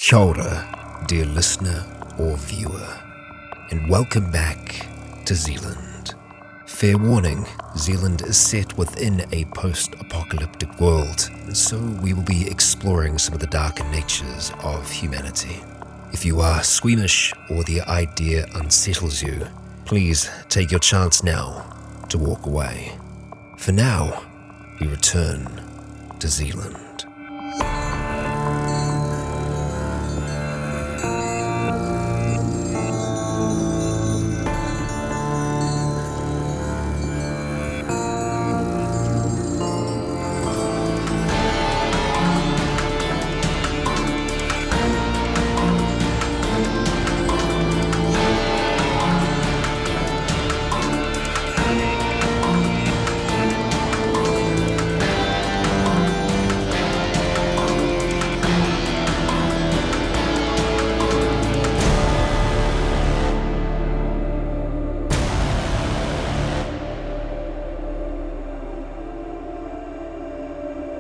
Kia ora, dear listener or viewer, and welcome back to Zealand. Fair warning, Zealand is set within a post-apocalyptic world, and so we will be exploring some of the darker natures of humanity. If you are squeamish or the idea unsettles you, please take your chance now to walk away. For now, we return to Zealand.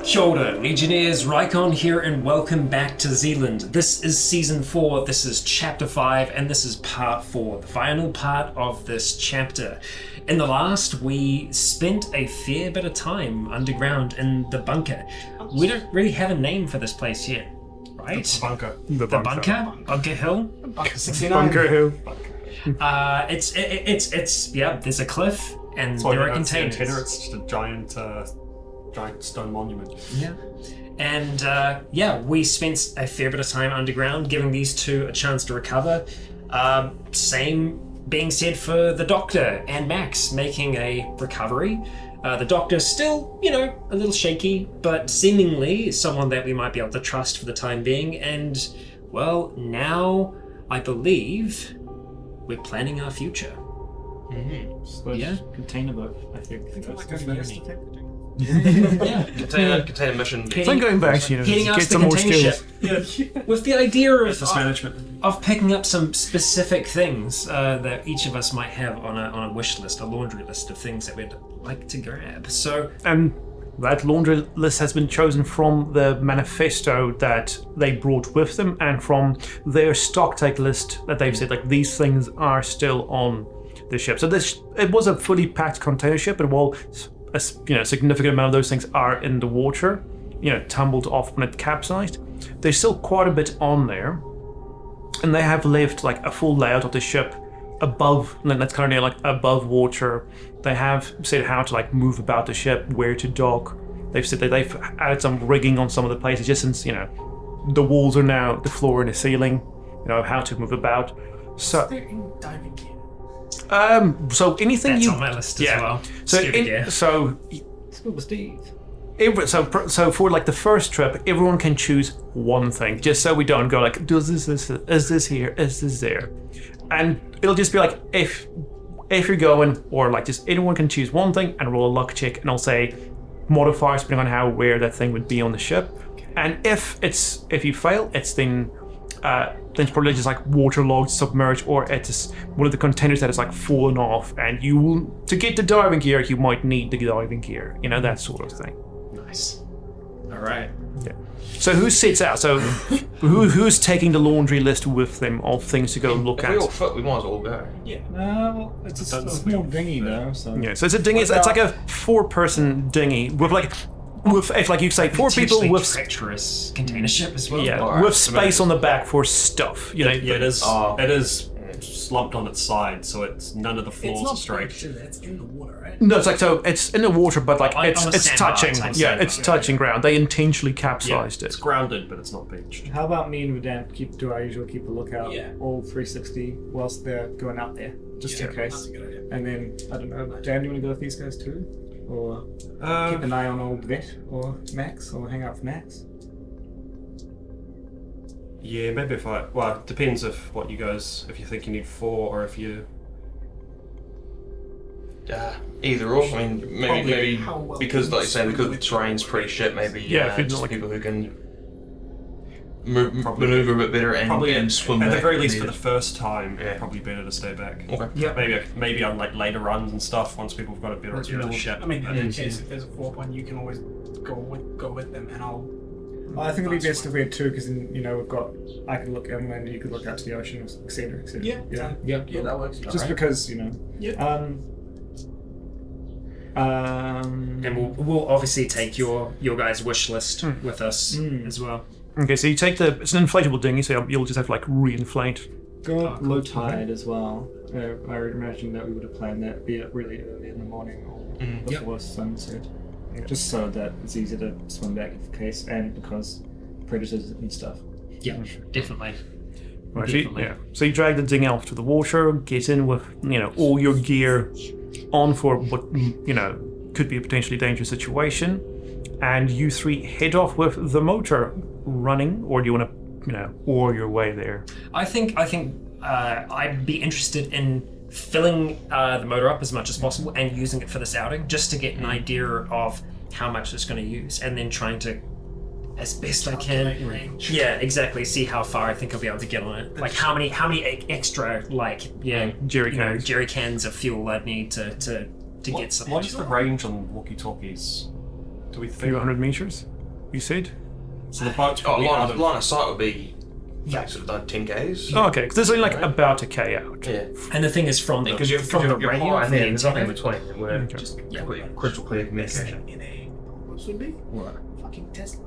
Kia ora, Legionnaires, Rycon here, and welcome back to Zealand. This is Season 4, this is Chapter 5, and this is Part 4, the final part of this chapter. In the last, we spent a fair bit of time underground in the bunker. We don't really have a name for this place yet, right? The bunker. The bunker? Bunker Hill? Bunker 69. Bunker Hill. It's yeah, there's a cliff, and there are containers. It's just a giant stone monument. Yeah. And we spent a fair bit of time underground, giving these two a chance to recover. Same being said for the Doctor and Max making a recovery. The Doctor's still, a little shaky, but seemingly someone that we might be able to trust for the time being. And, well, now I believe we're planning our future. Yeah, container boat, I think. Yeah. Container mission. It's like going back to Heading out get to the some more container skills. ship. With the idea Business management. of picking up some specific things that each of us might have on a wish list, a laundry list of things that we'd like to grab. So, And that laundry list has been chosen from the manifesto that they brought with them and from their stock take list that they've said, like, these things are still on the ship. So it was a fully packed container ship, but while a significant amount of those things are in the water, tumbled off when it capsized, there's still quite a bit on there. And they have left like a full layout of the ship above, and that's currently like above water. They have said how to like move about the ship, where to dock. They've said that they've added some rigging on some of the places, just since the walls are now the floor and the ceiling. How to move about. So Diving gear. so anything that's you on my list as well. So Scuba gear. Scuba Steve. So for like the first trip, everyone can choose one thing, just so we don't go like, is this here, is this there, and it'll just be like if you're going, or like just anyone can choose one thing and roll a luck check, and I'll say modifiers depending on where that thing would be on the ship, and if you fail, it's then it's probably just like waterlogged, submerged, or it's one of the containers that is like fallen off, and you will, to get the diving gear, you might need the diving gear, that sort of thing. Nice. All right. Yeah. So who sits out? So who's taking the laundry list with them of things to go look If at? we all fit, we might as well go. Yeah. Well, it's a small dinghy though, so... Yeah, so it's a dinghy. It's like a 4-person dinghy with if like you say 4 people with treacherous container ship as well. yeah Alright, with so space on the back for stuff. Yeah, it is. Oh. It is slumped on its side, so it's none of the floors are straight. It's in the water, right? No, it's like, so it's in the water, but like On a it's sandbar touching. type Yeah, sandbar. it's touching ground. They intentionally Yeah, capsized it's it. grounded, but it's not beached. How about me and Dan do our usual keep a lookout, Yeah. all 360, whilst they're going out there, just in case. That's a good idea. And then, I don't know, Dan, you want to go with these guys too? Or keep an eye on old Vet, or Max, or hang out with Max? Yeah, maybe well, it depends if you think you need 4 or if you... Either or. I mean, maybe because, like you say, because the terrain's pretty shit. Maybe Yeah, if you're just not like- people who can maneuver a bit better and swim. At the back very if least, for the needed. first time, Yeah. probably better to stay back. Okay. Yeah. Maybe on like later runs and stuff. Once people have got a better idea of the ship. I mean, in case if there's a 4-1, you can always go with them, and I'll I think it'd be best if we had two, because then we've got. I could look inland, you could look out to the ocean, etc. etc. Yeah, that works. Just because Yeah. And we'll obviously take your guys' wish list with us as well. Okay, so you take it's an inflatable dinghy, so you'll just have to like re-inflate. Got low tide as well. I would imagine that we would have planned that, be it really early in the morning or before sunset. Just so that it's easy to swim back in case, and because predators and stuff. Yeah, definitely. Right, Definitely. So you drag the dinghy out to the water, get in with all your gear on for what could be a potentially dangerous situation, and you three head off with the motor running, or do you want to oar your way there? I think I'd be interested in filling the motor up as much as possible and using it for this outing, just to get an idea of how much it's going to use, and then trying to, as best I can, range. Yeah, exactly. See how far I think I'll be able to get on it. Like how many extra jerry cans of fuel I'd need to get some. What is the range on walkie-talkies? Do we A think? few hundred meters, you said? So the boat's Oh, probably out of. line of sight would be sort of done 10 k's. Oh, okay, because there's only like about a K out. Yeah. And the thing is, from the Because you're radio, high, and from the then there's nothing in antenna, between. We're just crystal clear communication. In a what would be? What? Fucking Tesla.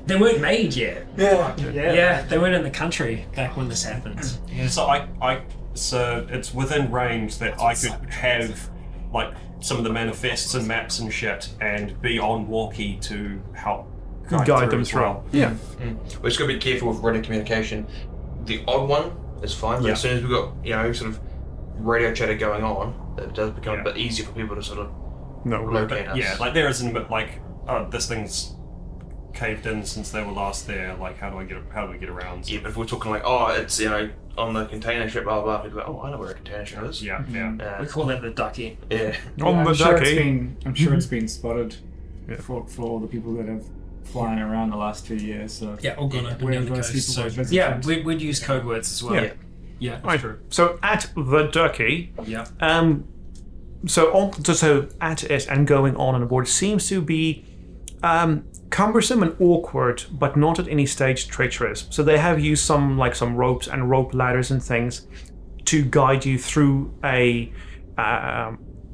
they weren't made yet. Yeah. Yeah, they weren't in the country back when this happened. So it's within range that I could have like some of the manifests and maps and shit, and be on walkie to help Guide them as through. well. Yeah. We're just got to be careful with radio communication. The odd one is fine, but as soon as we've got, sort of radio chatter going on, it does become a bit easier for people to sort of locate us. Yeah, like there isn't, but like, this thing's caved in since they were last there. Like, how do we get around? Yeah, but if we're talking like, it's on the container ship, blah blah blah, people go, I know where a container ship is. Yeah. We call that the ducky. Yeah. I'm sure it's been spotted for all the people that have flying around the last 2 years. So All gone up and where down the those coast. people So, would yeah, visit. we'd use code words as well. Yeah, that's Right. true. So at the Ducky, Yeah. so at it and going on board seems to be cumbersome and awkward, but not at any stage treacherous. So they have used some ropes and rope ladders and things to guide you through a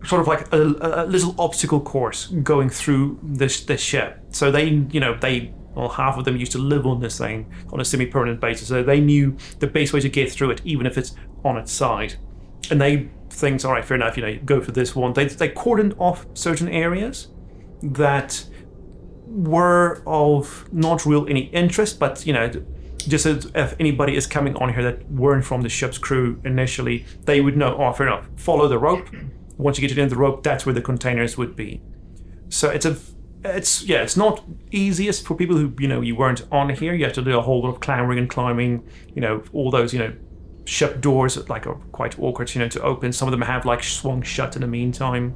sort of like a little obstacle course going through this ship. So half of them used to live on this thing on a semi-permanent basis, so they knew the best way to get through it, even if it's on its side. And they think, all right, fair enough, go for this one. They cordoned off certain areas that were of not real any interest, but just as if anybody is coming on here that weren't from the ship's crew initially, they would know, fair enough, follow the rope. Once you get to the end of the rope, that's where the containers would be. So it's not easiest for people who you weren't on here. You have to do a whole lot of clambering and climbing. All those ship doors are quite awkward to open. Some of them have swung shut in the meantime.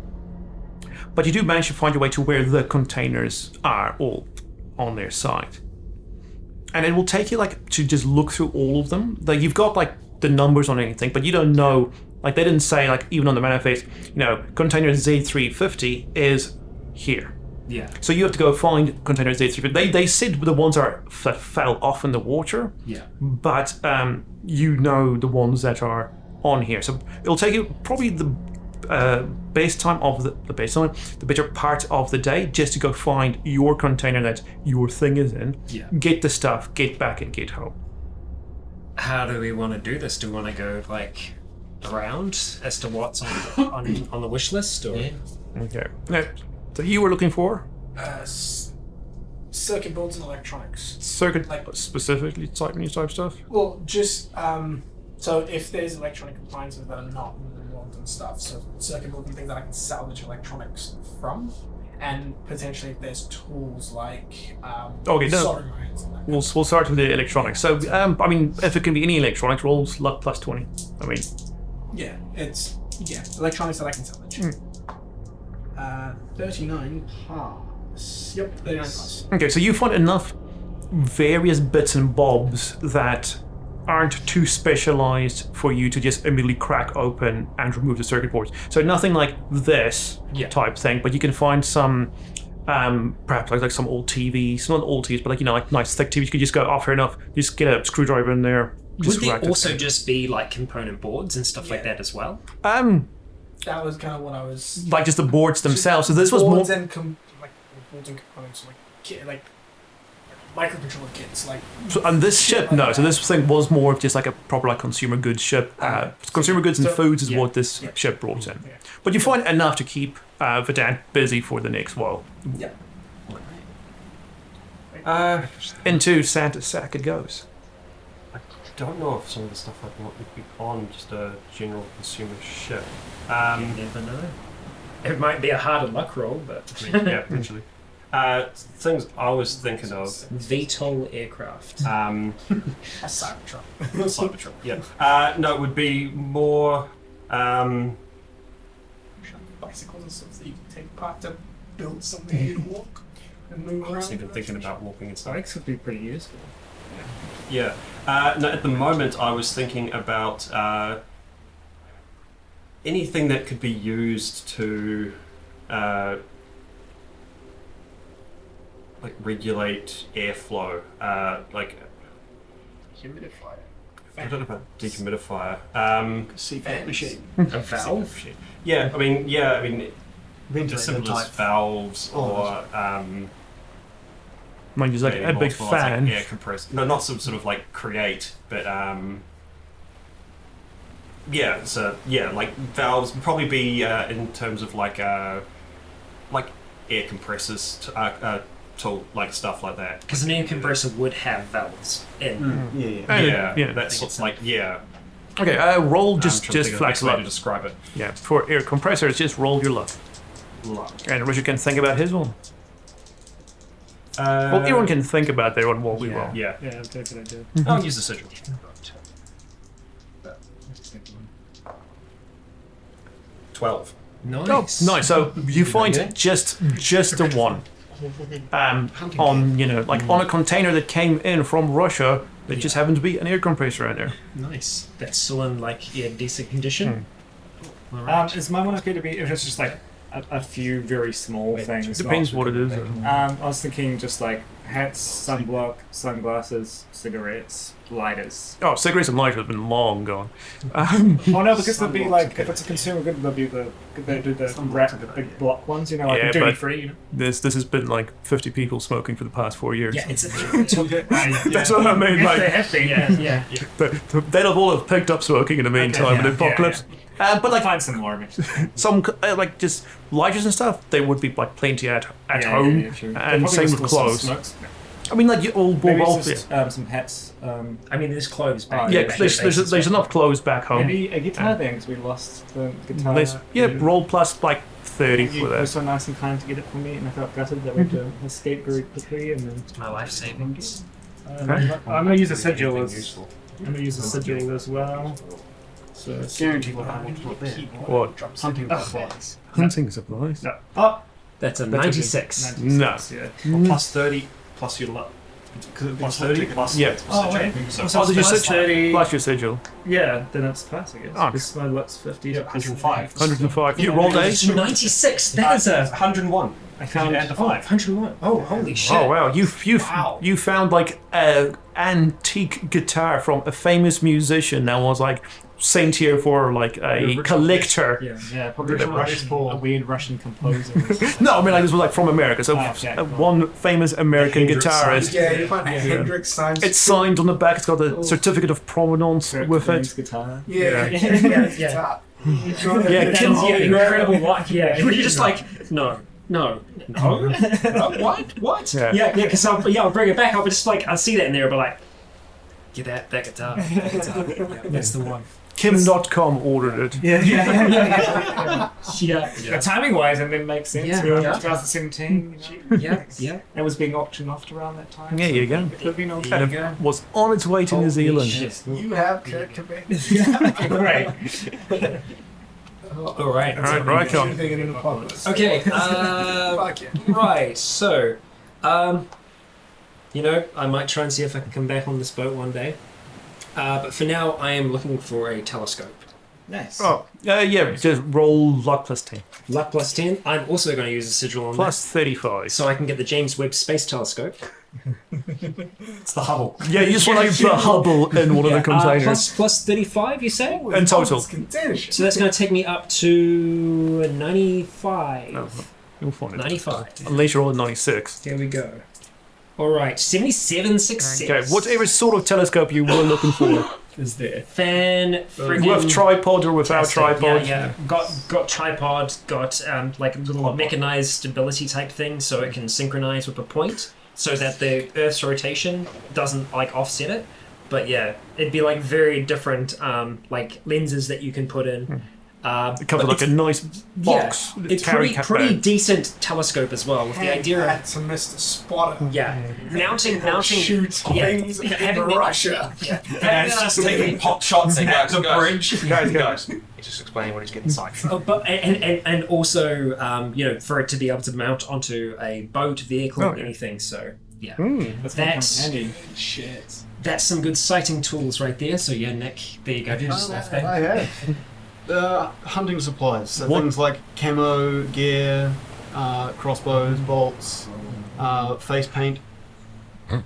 But you do manage to find your way to where the containers are, all on their side. And it will take you to just look through all of them. You've got the numbers on anything, but you don't know. They didn't say even on the manifest, container Z350 is here. Yeah. So you have to go find container Z350. They said the ones that fell off in the water. Yeah. But the ones that are on here. So it'll take you probably the better part of the day just to go find your container that your thing is in. Yeah. Get the stuff, get back, and get home. How do we want to do this? Do we want to go around as to what's on the wish list, or? Yeah. Okay. Now, so you were looking for Circuit boards and electronics. circuit specifically type stuff. Well, just so if there's electronic appliances that are not warmed and stuff, so circuit boards and things that I can salvage electronics from, and potentially if there's tools like Okay, no. soldering irons and that. We'll start with the electronics. So if it can be any electronics, rolls luck plus 20. Electronics that I can salvage. 39 pass. Yep, 39 pass. Okay, so you find enough various bits and bobs that aren't too specialized for you to just immediately crack open and remove the circuit boards. So nothing like this type thing, but you can find some perhaps like some old TVs, not old TVs, but like like nice thick TVs. You could just go, fair enough. Just get a screwdriver in there. Would there also just be like component boards and stuff like that as well? That was kind of what I was. Like just the boards themselves. So this was more boards and boards and components like microcontroller kits like. So on this ship, no. So this thing was more of just like a proper like consumer goods ship. Consumer goods and foods is what this ship brought in. Yeah. But you find enough to keep Verdant busy for the next while. Yeah. Into Santa's sack it goes. I don't know if some of the stuff I bought would be on just a general consumer ship. You never know. It might be a harder luck roll, but Yeah, potentially. Things I was thinking of. VTOL aircraft. A Cybertruck. Cybertruck. Yeah. No, it would be more. Bicycles and stuff that you can take apart to build something you can walk and move I around. was even thinking about walking and stuff. Bikes would be pretty useful. Yeah. No, at the moment, I was thinking about anything that could be used to like regulate airflow, like Humidifier. I don't know about dehumidifier. CPAP machine. A valve? Yeah, I mean, as simple as type. valves or Mind you, like a big multiple, like fan. air compressor. No, not some sort of like create, but yeah. So yeah, like valves would probably be in terms of like air compressors to like stuff like that. Because an air compressor would have valves in. Yeah, that's sort of like Okay, roll I'm just trying to think of the flex best way to luck. describe it. Yeah, for air compressors, just roll your luck. And Richard can think about his one. Well, everyone can think about their one while we roll. Yeah, Yeah, that's a good idea. I'll use the sigil. 12. Nice. Oh, nice. So you find just the one. On on a container that came in from Russia. There just happened to be an air compressor in there. Nice. That's still in decent condition. Is my one okay to be if it's just like a few very small things? Depends what it is. I was thinking just like hats, sunblock, sunglasses, cigarettes, lighters. Oh, cigarettes and lighters have been long gone. Oh no, because they'll be like if it's a consumer good, they'll be the big block ones, like Yeah, duty but free. This has been like 50 people smoking for the past 4 years. Yeah, it's That's what I mean. They Like, have to, yeah. they'll all have picked up smoking in the meantime in the apocalypse. But like Find some more of it. some like just lighters and stuff, they would be like plenty at home, and same with clothes. I mean, like you all Maybe well, it's just, some hats. I mean, there's clothes back yeah, there. there's enough clothes back home. Maybe a guitar then, because we lost the guitar. Roll plus like 30 You for were that. so nice and kind to get it for me, and I felt gutted that we had to escape very quickly. And then My life savings. I'm going to use a sigil as well. So Guaranteed what I want there. What? Hunting supplies. Hunting supplies? no. Oh, That's a 96. No. Yeah. Plus 30 plus your luck. Plus 30 plus. Yeah. Oh wait. So So your plus sigil. 30. Plus your sigil. Yeah, then it's pass, I guess. Oh. Because my luck's 50. Yeah, 105. 105. You rolled a. 96. That is a 101. I found Add the 5. 101. Oh, holy shit. Oh wow! You found like an antique guitar from a famous musician that was like sent here for like a collector. Yeah, probably a weird Russian composer. No, I mean like this was like from America. So okay. one famous American Hendrix guitarist. Yeah, you find Hendrix signs. It's signed on the back. It's got a certificate of provenance with it. guitar. Yeah. Yeah. Yeah, Kim's Oh, incredible luck. Yeah. You're just like, no. What? Yeah. Yeah, because I'll bring it back. I'll be just like, I'll see that in there, but like, get that guitar. Yeah, that's the one. Kim.com ordered it. Yeah. But timing wise, it didn't make sense. Yeah. We were in Yeah. 2017. Yeah. It was being auctioned off around that time. Yeah, you go. It could have been auctioned. And it was on its way to New Zealand. You have Kurt Cobain. Right. All right. All right, Rycon. Anything in an apocalypse. Okay. Fuck yeah. Right. So, I might try and see if I can come back on this boat one day. But for now, I am looking for a telescope. Nice. Oh, yeah, just roll luck plus 10. Luck plus 10. I'm also going to use a sigil on Plus 35. that, so I can get the James Webb Space Telescope. It's the Hubble. Yeah, you just want to put a Hubble in one of the containers. Plus 35, you say? In total. So that's going to take me up to 95. You'll find it. 95. Unless you're all at 96. There we go. All right, 77 success. Okay, whatever sort of telescope you were looking for. Is there? Fan friggin' With tripod or without tripod. Yeah. Got tripod, got like a little mechanized stability type thing so it can synchronize with a point so that the Earth's rotation doesn't like offset it. But yeah, it'd be like very different like lenses that you can put in. It comes with like a nice box. Yeah, it's pretty decent telescope as well with the idea of to Mr. Spotter. mounting Shoot things in Russia. And it's just taking pot shots at the bridge. Guys, he's just explaining what he's getting psyched. Oh, but and also for it to be able to mount onto a boat, vehicle, or anything. So yeah, That's handy. Shit. that's some good sighting tools right there. So yeah, Nick, there you go. I have. Hunting supplies, so What? things like camo gear, crossbows, bolts, face paint.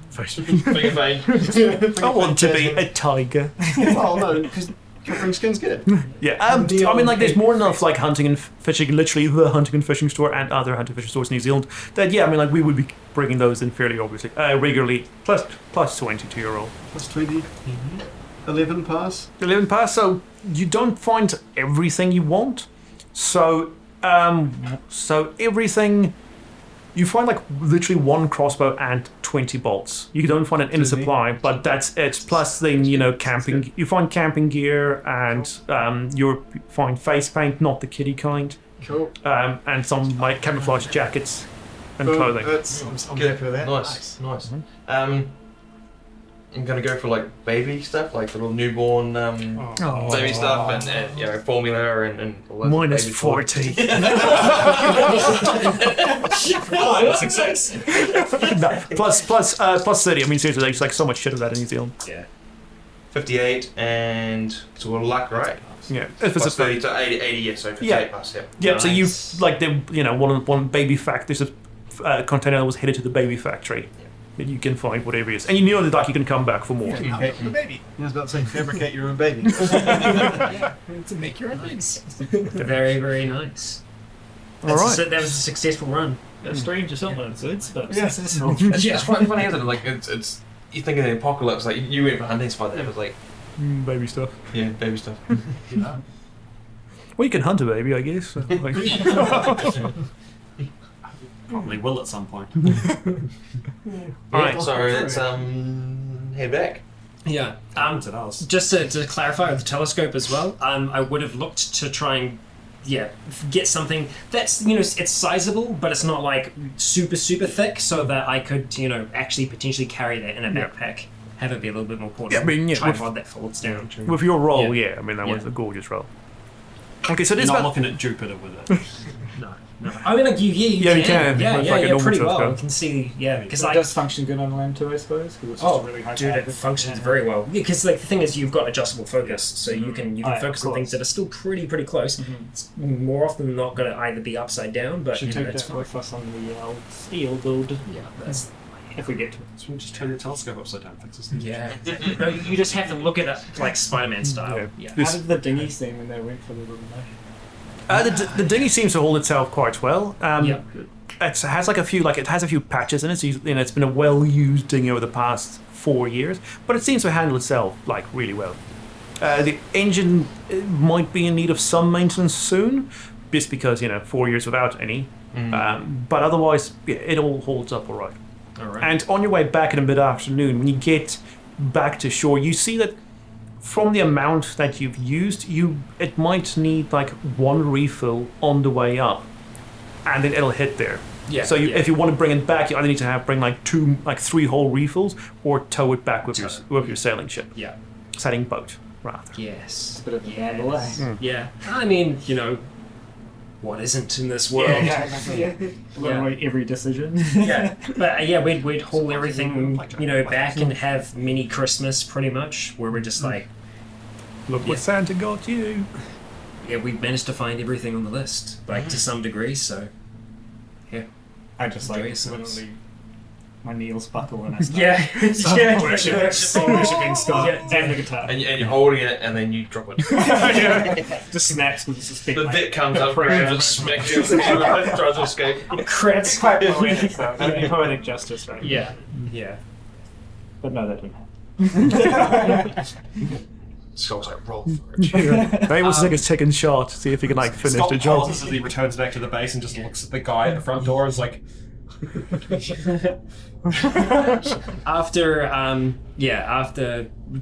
Finger pain. I want to be a tiger. Well, no, because covering skin's good. Yeah, I mean, like, there's more than enough, like, hunting and fishing, literally the hunting and fishing store and other hunting and fishing stores in New Zealand, that, yeah, I mean, like, we would be bringing those in fairly obviously, regularly, plus 20 to your roll. Plus 20. 11 pass. 11 pass, so you don't find everything you want. So everything, you find like literally one crossbow and 20 bolts. You don't find it in a supply, but that's it. Plus then, camping, you find camping gear and you find face paint, not the kiddie kind. Cool. And some like camouflage jackets and clothing. I'm happy with that. Nice. I'm gonna go for like baby stuff, like the little newborn baby stuff, and formula and all that. Minus baby 40. Success. No, plus 30. I mean, seriously, there's like so much shit of that in New Zealand. Yeah. 58 and it's all luck, right? Yeah, if it's Plus 30 to 80, yeah, so 58 plus, yeah. Yeah, so you Nice. like one baby factory. There's a container that was headed to the baby factory. That you can find whatever it is, and you know that you can come back for more. Baby. I was about to say, fabricate your own baby. To make your own babies. Very, very nice. All right. So that was a successful run. Strange yourself, it's Yes, it's all. It's quite funny, isn't it? Like, it's you think of the apocalypse, like, you went for hunting spot there, it was like, Baby stuff. yeah, baby stuff. Well, you can hunt a baby, I guess. Like, Probably will at some point. Alright. So let's head back. Yeah. To us. Just to clarify with the telescope as well, I would have looked to try and get something that's it's sizable, but it's not like super thick, so that I could actually potentially carry that in a backpack, have it be a little bit more portable. Yeah, I mean, tripod that folds down. with your roll, Yeah. I mean that Yeah. was a gorgeous roll. Okay, so You're this not about looking at Jupiter with it. No. I mean, like you you can. Yeah, It's like a normal pretty well. telescope. You can see, because It does function good on land too, I suppose. 'Cause it's just a really high dude, power. it functions very well. Because like the thing is, you've got adjustable focus, so you can Oh, yeah, focus of on things course. that are still pretty close. It's more often than not going to either be upside down, but Should take it's that fine. with us on the old steel build. Yeah, that's If we get to it. So we just turn the telescope upside down, fixes things. yeah. No, you just have to look at it like Spider-Man style. Yeah. How did the dinghy seem when they went for the little the dinghy seems to hold itself quite well. Yeah. It has like a few patches in it. So it's been a well-used dinghy over the past 4 years, but it seems to handle itself like really well. The engine might be in need of some maintenance soon, just because 4 years without any. But otherwise, it all holds up all right. All right. And on your way back in the mid-afternoon, when you get back to shore, you see that from the amount that you've used, it might need like one refill on the way up, and then it'll hit there. Yeah. So if you want to bring it back, you either need to bring like 3 whole refills, or tow it back with your sailing ship, Yeah. sailing boat rather. Yes. bit of a gamble, eh? Yeah. I mean, what isn't in this world? Literally every decision. Yeah, but we'd haul everything, back and have mini Christmas pretty much, where we're just like, Look what Santa got you. Yeah, we managed to find everything on the list, like to some degree. So, yeah. I just like Enjoy yourselves. literally my knees buckle when I start. Yeah, Worshipping stuff and the guitar. And you're holding it, and then you drop it. Just snaps because it's just big. The bit comes up, grabs it, smacks you, tries to escape. Crits. Quite poetic though. That'd be poetic justice, right? Yeah. But no, that didn't happen. Skull's like, roll for it. Maybe wants to take a second shot, see if he can like finish Scott the job. pauses as he returns back to the base and just looks at the guy at the front door and is like, After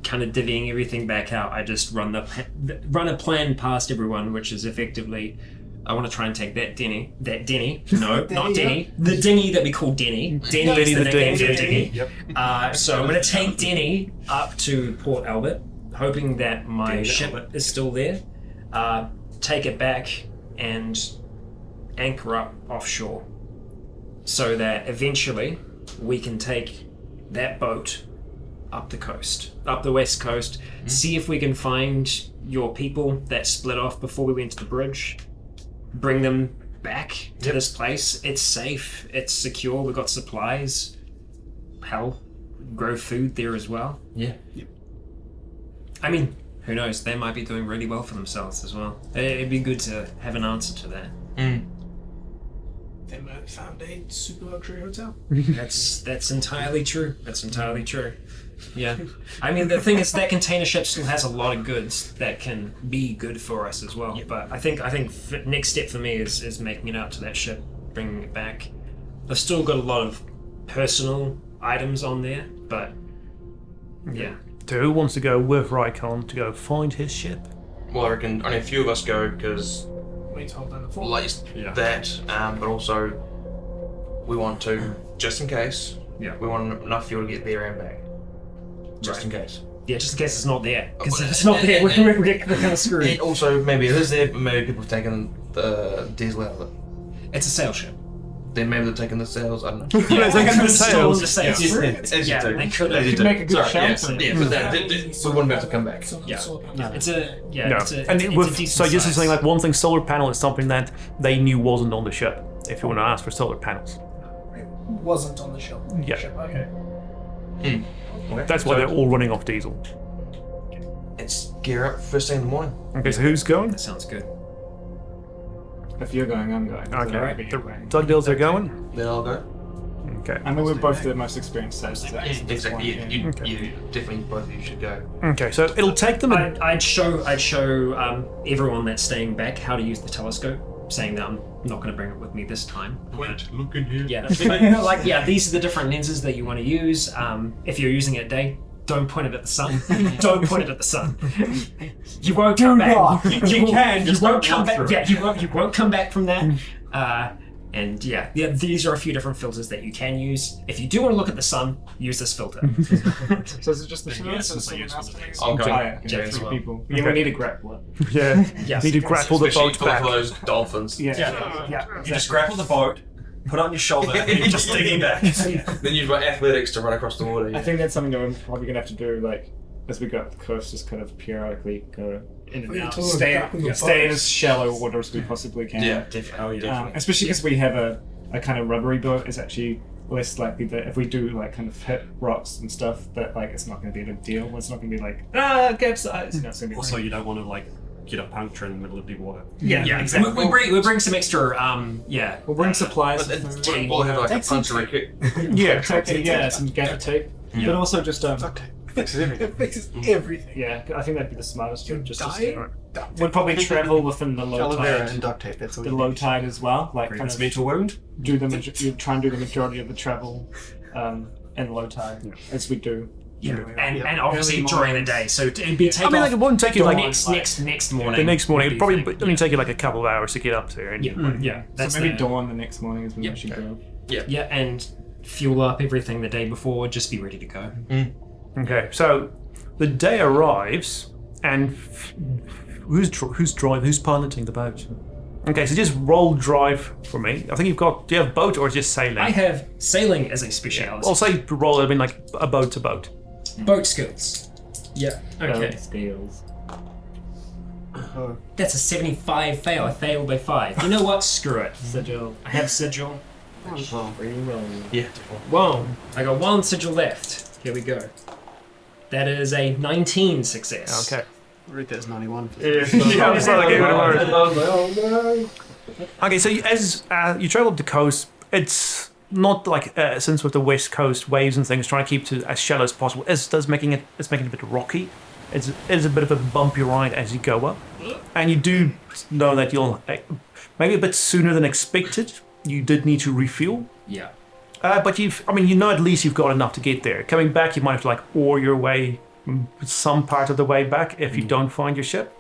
kind of divvying everything back out, I just run a plan past everyone, which is effectively, I want to try and take that Denny. No, not Denny. The dinghy that we call Denny. Denny is the nickname for Denny. Yep. So I'm going to take Denny up to Port Albert, hoping that my Denny ship Albert. is still there. Take it back and anchor up offshore, so that eventually we can take that boat up the coast, up the west coast, see if we can find your people that split off before we went to the bridge, bring them back to this place. It's safe, it's secure, we've got supplies. Hell, grow food there as well. Yeah. I mean, who knows, they might be doing really well for themselves as well. It'd be good to have an answer to that. They might have found a super luxury hotel. That's entirely true. That's entirely true. Yeah. I mean, the thing is, that container ship still has a lot of goods that can be good for us as well. But I think next step for me is making it out to that ship, bringing it back. I've still got a lot of personal items on there, but yeah. So who wants to go with Rycon to go find his ship? Well, I reckon only a few of us go because We told them before. that, but also we want to, just in case, we want enough fuel to get there and back. Just in case. Yeah, just in case it's not there. Because if it's not there, we're kind of screwed. And also, maybe it is there, but maybe people have taken the diesel out of it. It's a sail ship. Then maybe they're taking the sails, I don't know. Yeah, they can Still in the sails. sails. As you do. They could As you have. do. make a good Sorry, shelter. Yeah, but we wouldn't have to come back. Yeah. It's a No, It's a, and it's with, a decent so just size. saying, like one thing, solar panel is something that they knew wasn't on the ship. If you want to ask for solar panels, Wasn't on the ship. Yeah. Okay. that's why they're all running off diesel. It's gear up first thing in the morning. Okay, so who's going? That sounds good. If you're going, I'm going. Okay, the Dugdales are going. Then I'll go. Okay. I mean, we're both the most experienced sailors. Exactly. You Okay. definitely both of you should go. Okay, so it'll take them. I'd show everyone that's staying back how to use the telescope, saying that I'm not going to bring it with me this time. wait, look in here. Yeah, these are the different lenses that you want to use. If you're using it at day, don't point it at the sun. Don't point it at the sun. You won't come back. You can. You won't come back. Yeah, you won't come back from that. And yeah, these are a few different filters that you can use. If you do want to look at the sun, use this filter. So is it just the two of us or someone else? I'll go. Jay as Three well. people. Yeah, we need a grappler. Yeah, Yes. need to grapple the Especially boat for back. those dolphins. Yeah. You just grapple the boat, put it on your shoulder, and you just dig him back. Then you've got athletics to run across the water. I think that's something that we're probably going to have to do, like, as we go up the coast, just kind of periodically go in and out. Stay in as shallow water as we possibly can. Yeah, definitely. Especially because we have a kind of rubbery boat, it's actually less likely that if we do like kind of hit rocks and stuff, that like it's not going to be a big deal. It's not going to be like capsize. You know, it's going to be Also, you don't want to get a puncture in the middle of deep water. Yeah, exactly. We bring some extra. We'll bring supplies. We'll have like a puncher kit. Yeah, some gaffer tape, but also just Fixes everything. It fixes everything. yeah, I think that'd be the smartest. You're Just dying. we'd probably travel within the low Aloe vera and tide. duct tape. That's all The you low need. tide as well, like kind Prevents of mental wound. do you try and do the majority of the travel in low tide as we do. and obviously during the day. So it'd be take I mean, like, it won't take you like next morning. the next morning. It'd would be probably only take you like a couple of hours to get up there. And Yeah, that's So maybe the- dawn the next morning is when we should go. Yeah, and fuel up everything the day before. Just be ready to go. Okay, so the day arrives, and who's piloting the boat? Okay, so just roll drive for me. I think you've got. Do you have boat or just sailing? I have sailing as a speciality. I'll say roll. I mean, like a boat to boat. Boat skills. Yeah. Okay. Scales. Oh. That's a 75 fail. I failed by 5. You know what? Screw it. Sigil. I have sigil. Oh. Reroll. Yeah. Whoa. I got 1 sigil left. Here we go. That is a 19 success. Okay. I read that as 91. Yeah, I'm sorry, I gave it away. Oh Okay, so as you travel up the coast, it's not like since with the west coast waves and things, trying to keep to as shallow as possible. It's making it a bit rocky. It's a bit of a bumpy ride as you go up, and you do know that you'll maybe a bit sooner than expected. You did need to refuel, Yeah. but you know at least you've got enough to get there. Coming back, you might have to like oar your way some part of the way back if you don't find your ship.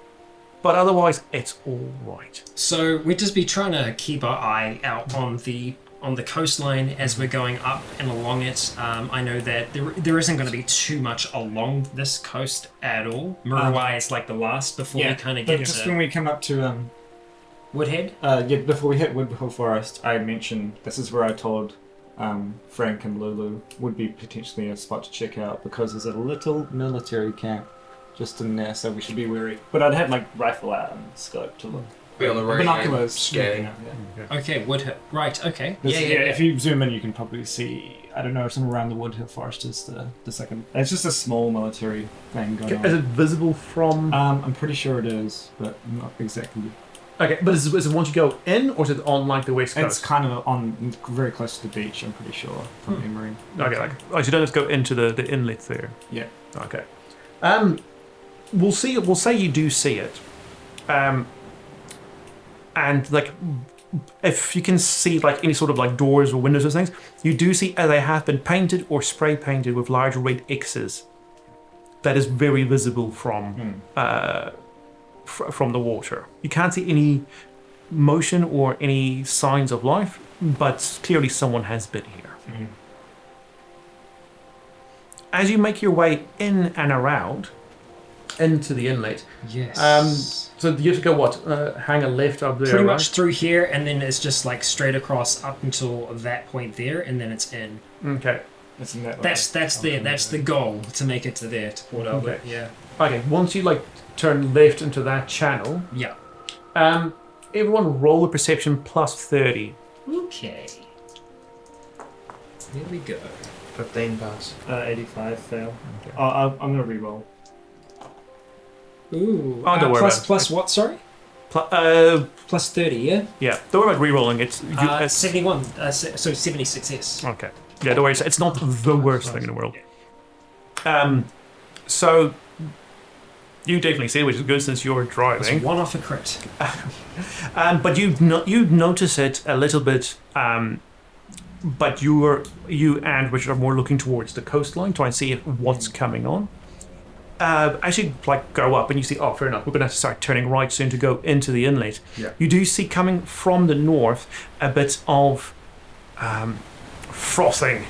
But otherwise, it's all right. So we'd just be trying to keep our eye out on the coastline as we're going up and along it. I know that there isn't going to be too much along this coast at all. Muruwai is like the last before we kind of but get just to when we come up to Woodhead. before we hit Woodhill Forest, I mentioned this is where I told Frank and Lulu would be potentially a spot to check out because there's a little military camp just in there, so we should be wary. But I'd have like rifle out and scope to look. Be on the radio, Binoculars. scanning. Yeah. Okay, Woodhead. Right. Okay. This- Yeah. If you zoom in, you can probably see. I don't know, somewhere around the Woodhill Forest is the second. It's just a small military thing going Is on. it visible from? I'm pretty sure it is, but not exactly. Okay, but is it once you go in, or is it on like the west coast? It's kind of on very close to the beach. I'm pretty sure from memory. Okay, like so you don't have to go into the inlet there. Yeah. Okay. We'll see. We'll say you do see it. And like, if you can see like any sort of like doors or windows or things, you do see they have been painted or spray painted with large red X's. That is very visible from from the water. You can't see any motion or any signs of life, but clearly someone has been here. As you make your way in and around into the inlet, Yes. so you have to go what? Hang a left up there, Pretty right? much through here, and then it's just like straight across up until that point there, and then it's in. Okay. It's in that That's the goal, to make it to there, to Port Albert. Yeah. Okay. Once you like turn left into that channel, Yeah. everyone roll a perception plus 30. Okay. Here we go. 15 pass. 85 fail. I'm gonna reroll. Ooh. Oh, don't worry plus about it. plus what? Sorry. Plus 30. Yeah. Yeah. Don't worry about re-rolling. It's 71. So 70 success. okay. Yeah. Don't worry. It's not the worst thing in the world. So you definitely see it, which is good since you're It's driving. one off a crit. But you'd notice it a little bit. But you and Richard are more looking towards the coastline, trying to see what's coming on. As you like go up and you see, oh, fair enough, we're going to have to start turning right soon to go into the inlet. Yeah. You do see coming from the north a bit of frothing.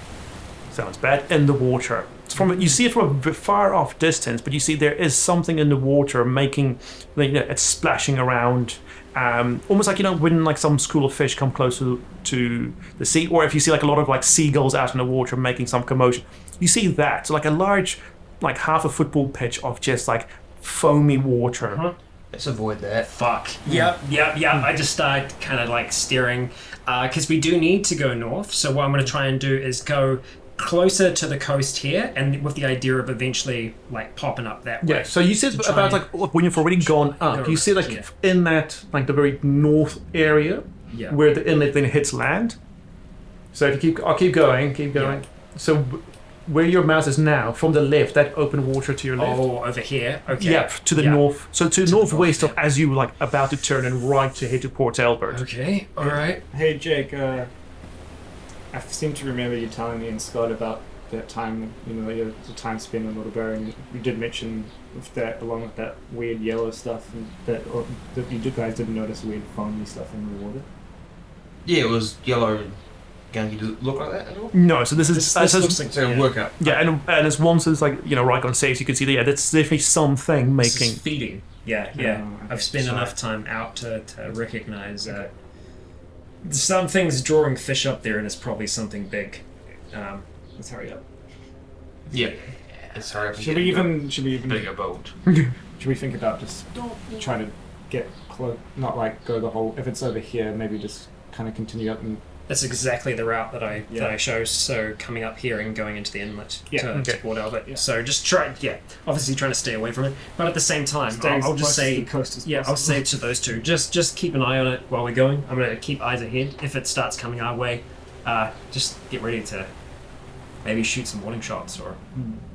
Sounds bad in the water. It's from you see it from a far off distance, but you see there is something in the water making, it's splashing around. Almost like when like some school of fish come close to the sea, or if you see like a lot of like seagulls out in the water making some commotion, you see that. So like a large, like half a football pitch of just like foamy water. Let's avoid that. Fuck. Yep. I just started kind of like steering, because we do need to go north. So what I'm going to try and do is go closer to the coast here, and with the idea of eventually like popping up that way. Yeah, so you said To try about and- like when you've already gone up, go you see like yeah. in that like the very north area Yeah. where the inlet then hits land. So if you I'll keep going. So where your mouse is now, from the left, that open water to your left. Oh, over here. Okay. Yep, to the north. So to northwest of as you like about to turn and right to head to Port Albert. Okay. All right. Hey Jake, I seem to remember you telling me and Scott about that time, the time spent in Little Bear, and you did mention with that, along with that weird yellow stuff, and that you guys didn't notice weird foamy stuff in the water. Yeah, it was yellow. Going to look like that at all? No, so this is This looks like It's going to work out. yeah, and as once as like Rycon saves, you can see that that's definitely something This making. is feeding. Yeah. Oh, I've spent sorry. enough time out to recognize some things drawing fish up there, and it's probably something big. Let's hurry up. Yeah. Let's hurry up and Should get we into even a bigger boat. should we think about just trying to get close, not like go the whole. If it's over here, maybe just kind of continue up and. That's exactly the route that I chose. So coming up here and going into the inlet to Port Albert. Yeah. So just obviously trying to stay away from it, but at the same time, I'll just say, I'll say to those two, just keep an eye on it while we're going. I'm gonna keep eyes ahead. If it starts coming our way, just get ready to maybe shoot some warning shots or.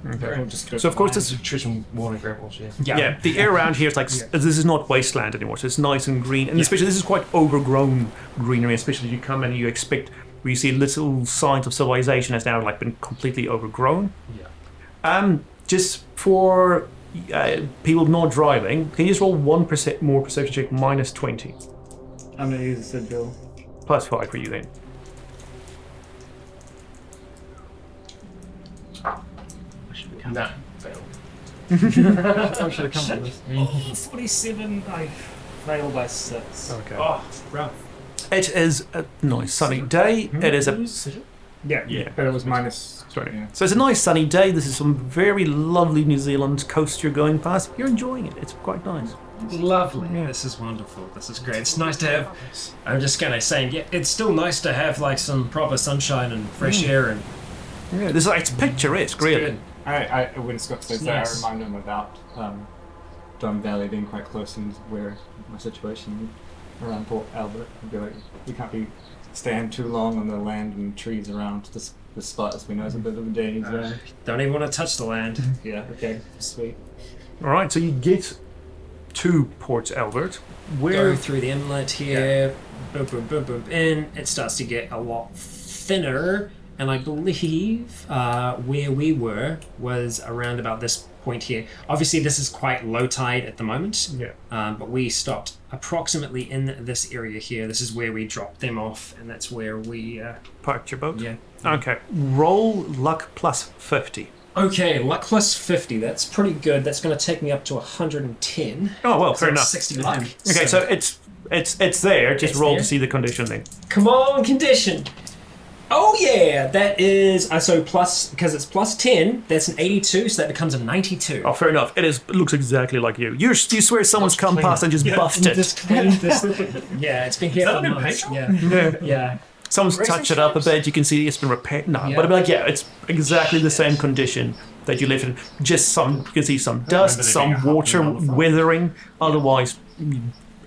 We'll just go So of course this. Attrition warning grapples, Yeah, the air around here is like this is not wasteland anymore, so it's nice and green, and especially this is quite overgrown greenery. Especially if you come and you expect where you see little signs of civilization has now like been completely overgrown. Yeah. Just for people not driving, can you just roll 1% more perception check minus 20? I'm gonna use a sigil. Plus 5 for you then. No, fail. I should have come with this. 47. I Fail by 6. Okay. Oh, rough. It is a nice sunny day. It is a Yeah, but it was minus. Sorry. Yeah. So it's a nice sunny day. This is some very lovely New Zealand coast you're going past. You're enjoying it. It's quite nice. Lovely. This is wonderful. This is great. It's nice to have. I'm just gonna say, it's still nice to have like some proper sunshine and fresh air and. Yeah, it's picturesque, really. Good. When Scott says that, I remind him about Dome Valley being quite close and where my situation around Port Albert. I'd be like, we can't be staying too long on the land and trees around this spot, as we know is a bit of a danger zone. Don't even want to touch the land. Yeah, okay, sweet. All right, so you get to Port Albert. Go through the inlet here, boom, boom, boom, boom, in. It starts to get a lot thinner, and I believe where we were was around about this point here. Obviously, this is quite low tide at the moment, but we stopped approximately in this area here. This is where we dropped them off, and that's where we... parked your boat? Yeah. Okay, roll luck plus 50. Okay, luck plus 50. That's pretty good. That's going to take me up to 110. Oh, well, fair enough. 60 luck. Okay, so it's there. Just It's roll there? to see the condition then. Come on, condition. Oh yeah, that is so plus, because it's plus 10. That's an 82, so that becomes a 92. Oh, fair enough. It looks exactly like you. You swear someone's come past and just buffed it. Just cleaned this. Yeah, it's been here for months. Yeah. Someone's touched it up a bit. You can see it's been repaired. No, Yeah. but I'd be like, it's exactly the same condition that you left in. Just you can see some dust, there some being a happening water on the front. withering. Otherwise,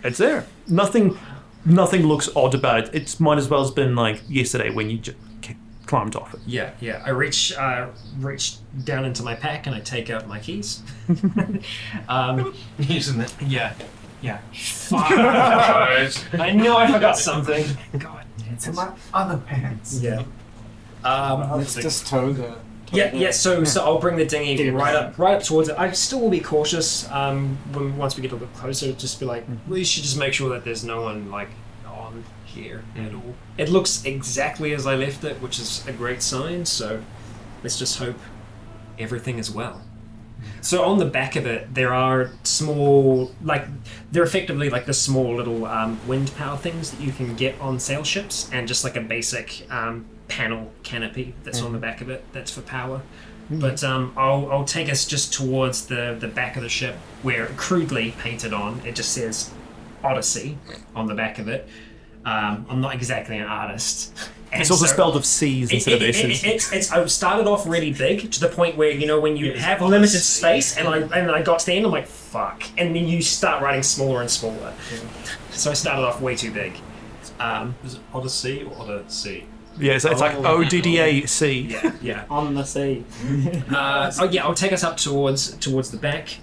it's there. Nothing looks odd about it. It might as well have been like yesterday when you just climbed off it. Yeah. I reach down into my pack and I take out my keys. Using it. Yeah. Fuck. I know I forgot something. God, It's in my other pants. yeah. Let's just tow the. Yeah. So I'll bring the dinghy right up towards it. I still will be cautious. Once we get a little bit closer, just be like, we should just make sure that there's no one like on here at all. It looks exactly as I left it, which is a great sign. So let's just hope everything is well. So on the back of it, there are small, they're effectively like the small little wind power things that you can get on sail ships, and just like a basic panel canopy that's on the back of it that's for power. But I'll take us just towards the back of the ship, where crudely painted on, it just says Odyssey on the back of it. I'm not exactly an artist. And It's also so- spelled with C's instead of S's. It's I started off really big to the point where, when you have limited space, and I got to the end, I'm like, fuck, and then you start writing smaller and smaller. So I started off way too big. Is it Odyssey or Odyssey? Yeah, so it's like ODDAC. Yeah. On the sea. I'll take us up towards the back.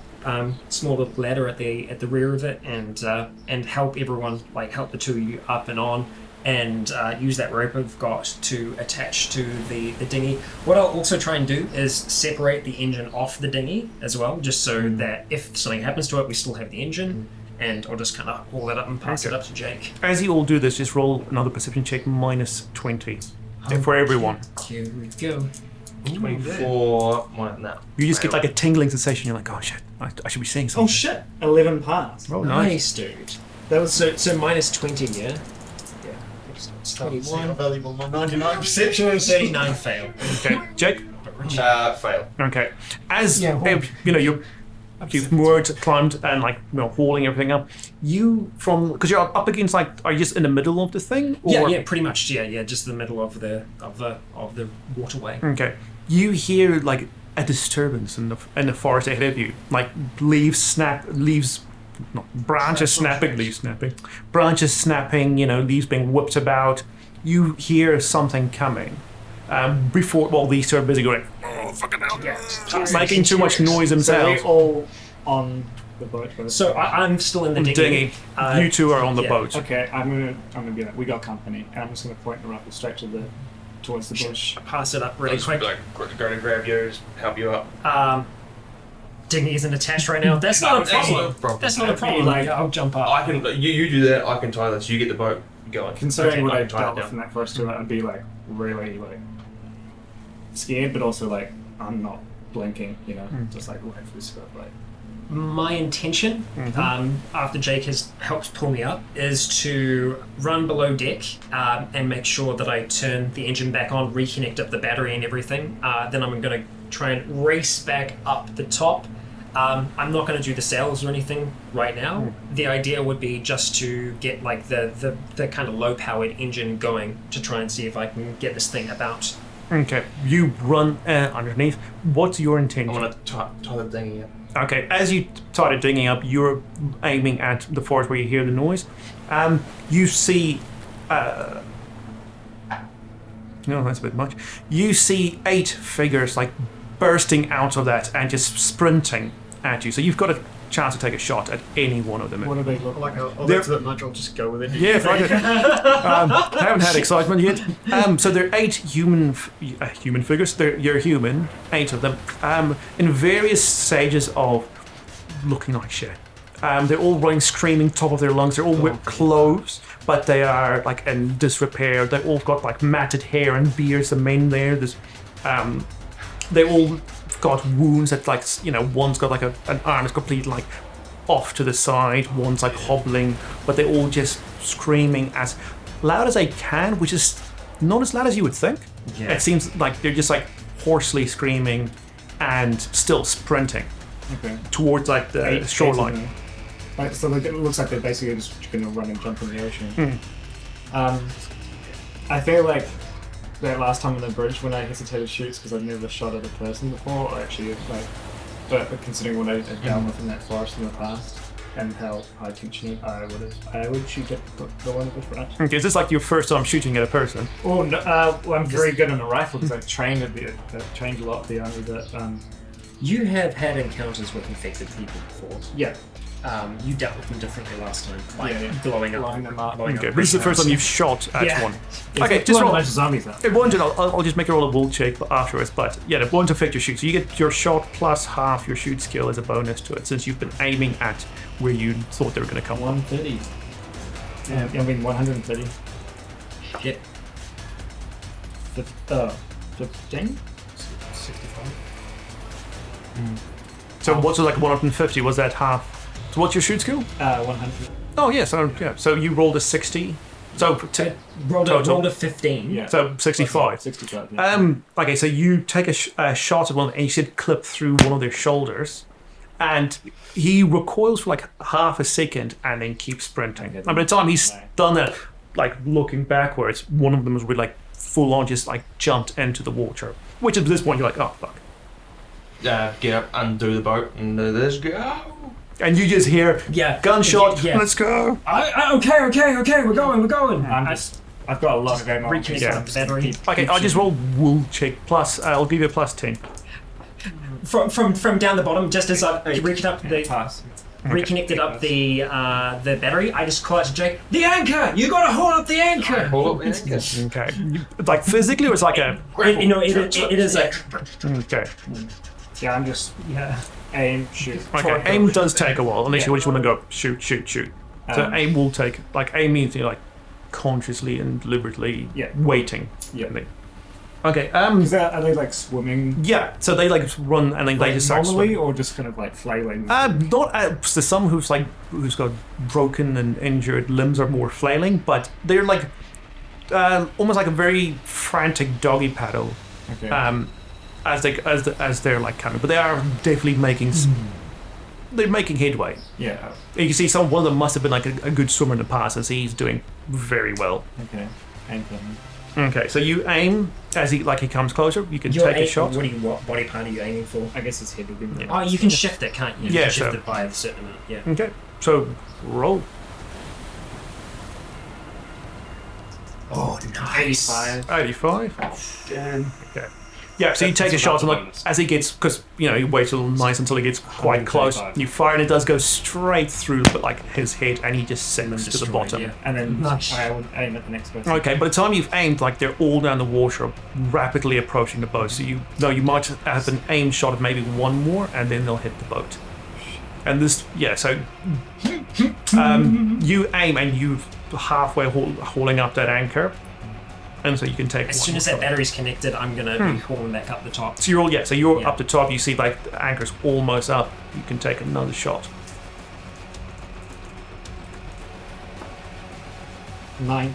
Small little ladder at the rear of it, and help everyone, help the two of you up and on. And use that rope I've got to attach to the dinghy. What I'll also try and do is separate the engine off the dinghy as well, just so that if something happens to it, we still have the engine. And I'll just kind of haul that up and pass it up to Jake. As you all do this, just roll another perception check minus 20 for everyone. Here we go. 24. No. You just get like a tingling sensation. You're like, oh shit, I should be seeing something. Oh shit! 11 passed. Oh, nice. Nice, dude. That was so minus 20, yeah. It's 21. Valuable, my 99 perception. 39 fail. Okay, Jake. Fail. Okay, as you're You've moored, climbed, and hauling everything up. Because you're up against are you just in the middle of the thing? Or? Yeah, pretty much. Yeah, just the middle of the waterway. Okay. You hear a disturbance in the forest ahead of you, branches snapping, leaves being whipped about. You hear something coming. These two are busy going, oh, fucking hell, making too much noise themselves. So all on the boat. So I'm still in the dinghy. You two are on the boat. Okay, I'm gonna be like, we got company, and I'm just gonna point the rifle straight towards the bush. Pass it up really quick. Go to grab yours, help you up. Dinghy isn't attached right now. That's not a problem. That's not a problem. I'll jump up. I can. You do that. I can tie this. You get the boat going. Considering what I tie dealt with in that first tour, I'd be really scared, but also I'm not blinking. Just wait for this stuff. My intention, after Jake has helped pull me up, is to run below deck and make sure that I turn the engine back on, reconnect up the battery and everything. Then I'm going to try and race back up the top. I'm not going to do the sails or anything right now. The idea would be just to get the kind of low-powered engine going to try and see if I can get this thing about. Okay, you run underneath. What's your intention? I want to tie the dinghy up. Okay, as you tie the dinghy up, you're aiming at the forest where you hear the noise. You see... no, that's a bit much. You see 8 figures bursting out of that and just sprinting at you. So you've got a chance to take a shot at any one of them. What do they look like? That's a bit much. I'll just go with it. Yeah, right. Haven't had excitement yet. So there are 8 human figures. You're human, 8 of them, in various stages of looking like shit. They're all running, screaming top of their lungs. They're all with clothes, but they are in disrepair. They all got matted hair and beards. The men there, there's, they all got wounds that one's got an arm is completely off to the side. One's hobbling, but they're all just screaming as loud as they can, which is not as loud as you would think. Yeah. It seems like they're just hoarsely screaming and still sprinting towards the shoreline. So it looks like they're basically just going to run and jump in the ocean. I feel like that last time on the bridge when I hesitated shoots because I've never shot at a person before, or actually but considering what I've dealt with in that forest in the past and how high tension I would shoot at the one at the front. Okay, is this your first time shooting at a person? Oh no, I'm very good on a rifle because I've trained a lot at the army. But you have had encounters with infected people before. Yeah. You dealt with them differently last time, blowing them up. Okay, this is the first time you've shot at one. Yeah, okay, just roll. A bunch of zombies though. It won't. I'll just make a roll of will check afterwards. But yeah, it won't affect your shoot. So you get your shot plus half your shoot skill as a bonus to it, since you've been aiming at where you thought they were going to come. 130. Yeah, I mean 130. Shit. 15. 65. So what's 150? Was that half? So what's your shoot skill? 100. Oh yeah, so you rolled a 60. So rolled a 15. Yeah. So 65. 65. Yeah. Okay, so you take a shot at one, and you see it clip through one of their shoulders, and he recoils for half a second, and then keeps sprinting. And by the time he's done that, looking backwards, one of them was really full on, just jumped into the water. Which at this point you're oh fuck. Get up, undo the boat, and let's go. And you just hear gunshot. Yeah. Let's go. Okay. We're going. I've got a lot of ammo. Reconnect the battery. Okay, I'll just roll wool check plus. I'll give you a plus 10. From down the bottom, just as I reconnected up the battery, I just call out to Jake, "The anchor! You gotta hold up the anchor!" Hold up the anchor. Okay. Physically, or it's a. It is a. Okay. Yeah, I'm just aim, shoot. Okay, aim does take a while, unless you just want to go shoot. So aim will take, aim means you're consciously and deliberately waiting. Yeah. Okay. Are they swimming? Yeah. So they run and then they just start normally, swimming. or just kind of flailing. Not. There's some who's got broken and injured limbs are more flailing, but they're almost like a very frantic doggy paddle. Okay. As they're coming, but they are definitely making they're making headway. Yeah. You can see one of them must have been like a good swimmer in the past, as he's doing very well. Okay. Aim for him. Okay, so you aim as he comes closer. You can You're take a shot. What body part are you aiming for? I guess his head would be more. Oh, you can shift it, can't you? You Yeah, can shift so- it by a certain amount. Yeah. Okay, so roll. Oh, nice. 85. 85. Okay. Yeah, so you take a shot, and like as he gets, because you wait till nice until he gets quite close. 135. You fire, and it does go straight through, but like his head, and he just sinks to the Destroyed, bottom. yeah. And then Nice. I would aim at the next person. Okay, by the time you've aimed, like they're all down the water, rapidly approaching the boat. So you might have an aim shot of maybe one more, and then they'll hit the boat. And this, so you aim, and you're halfway hauling up that anchor, and so you can take. As one soon as more that shot. battery's connected, I'm gonna be hauling back up the top. So you're Yeah. up the top. You see like the anchor's almost up. You can take another shot. 9.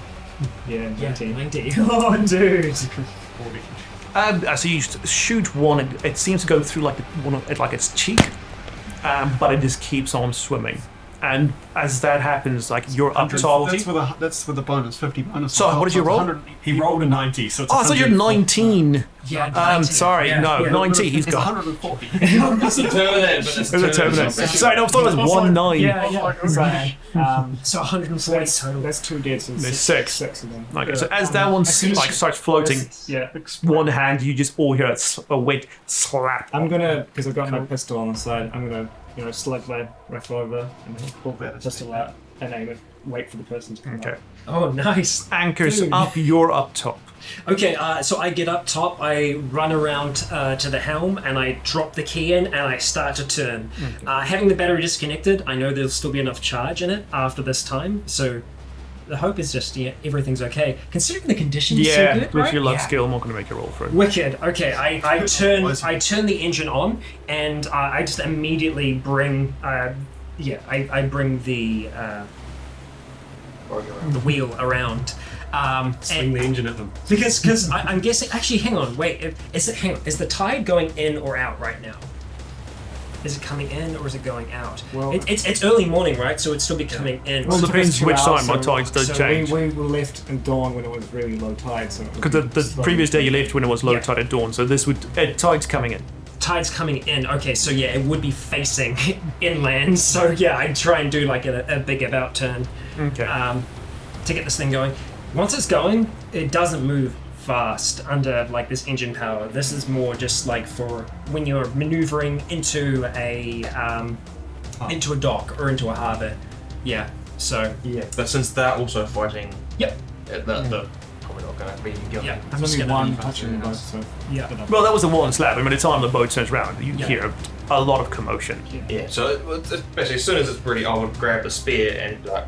Yeah, Yeah, 19. 90. Oh, dude. So you shoot one, and it seems to go through like its cheek, but it just keeps on swimming. And as that happens, like you're up top. That's with the bonus, 50 bonus. So what did you roll? He rolled a 90, so it's Oh, so you're 19. Yeah. 90. Sorry, Yeah, no, yeah. 19. He's It's got. 140. That's a Terminator, but it's It was a Terminator. Sorry, no, I thought it was 1-9. Yeah. Sorry. So 140 That's total. 2 dead, so There's six. 6 of them. Okay, so as that one starts floating, Yeah. one hand you just all hear a wet slap. I'm gonna, because I've got my pistol on the side, I'm gonna, select my rifle over and then pull the pistol out and aim it, wait for the person to come Okay. up. Oh, nice. Anchors Dude. up, you're up top. Okay, so I get up top, I run around to the helm, and I drop the key in, and I start to turn. Having the battery disconnected, I know there'll still be enough charge in it after this time, so the hope is just everything's okay. Considering the conditions so Yeah, good, with right? your luck Yeah. skill, I'm not going to make you roll for it. Wicked. Okay, I turn the engine on, and I just immediately bring I bring the wheel around. Swing the engine at them. Because I'm guessing. Actually, hang on. Wait. Is the tide going in or out right now? Is it coming in or is it going out? Well- it's early morning, right? So it'd still be coming in. Well, So- depends which time my tides does so change. we left at dawn when it was really low tide, so... Because the previous day you left when it was low Yeah. tide at dawn, so this would tide's coming in. Tide's coming in. Okay, so yeah, it would be facing inland. So yeah, I'd try and do like a big about turn Okay. to get this thing going. Once it's going, it doesn't move fast under like this engine power. This is more just like for when you're maneuvering into a dock or into a harbour. Yeah. So Yeah. But since they're also fighting, yep. they're probably not going to be going. Yeah. There's just only gonna one leave touching the boat, so... Yeah. Well, that was the one slap. I mean, by the time the boat turns around, you Yeah. hear a lot of commotion. Yeah. So basically, as soon as it's ready, I would grab the spear and like.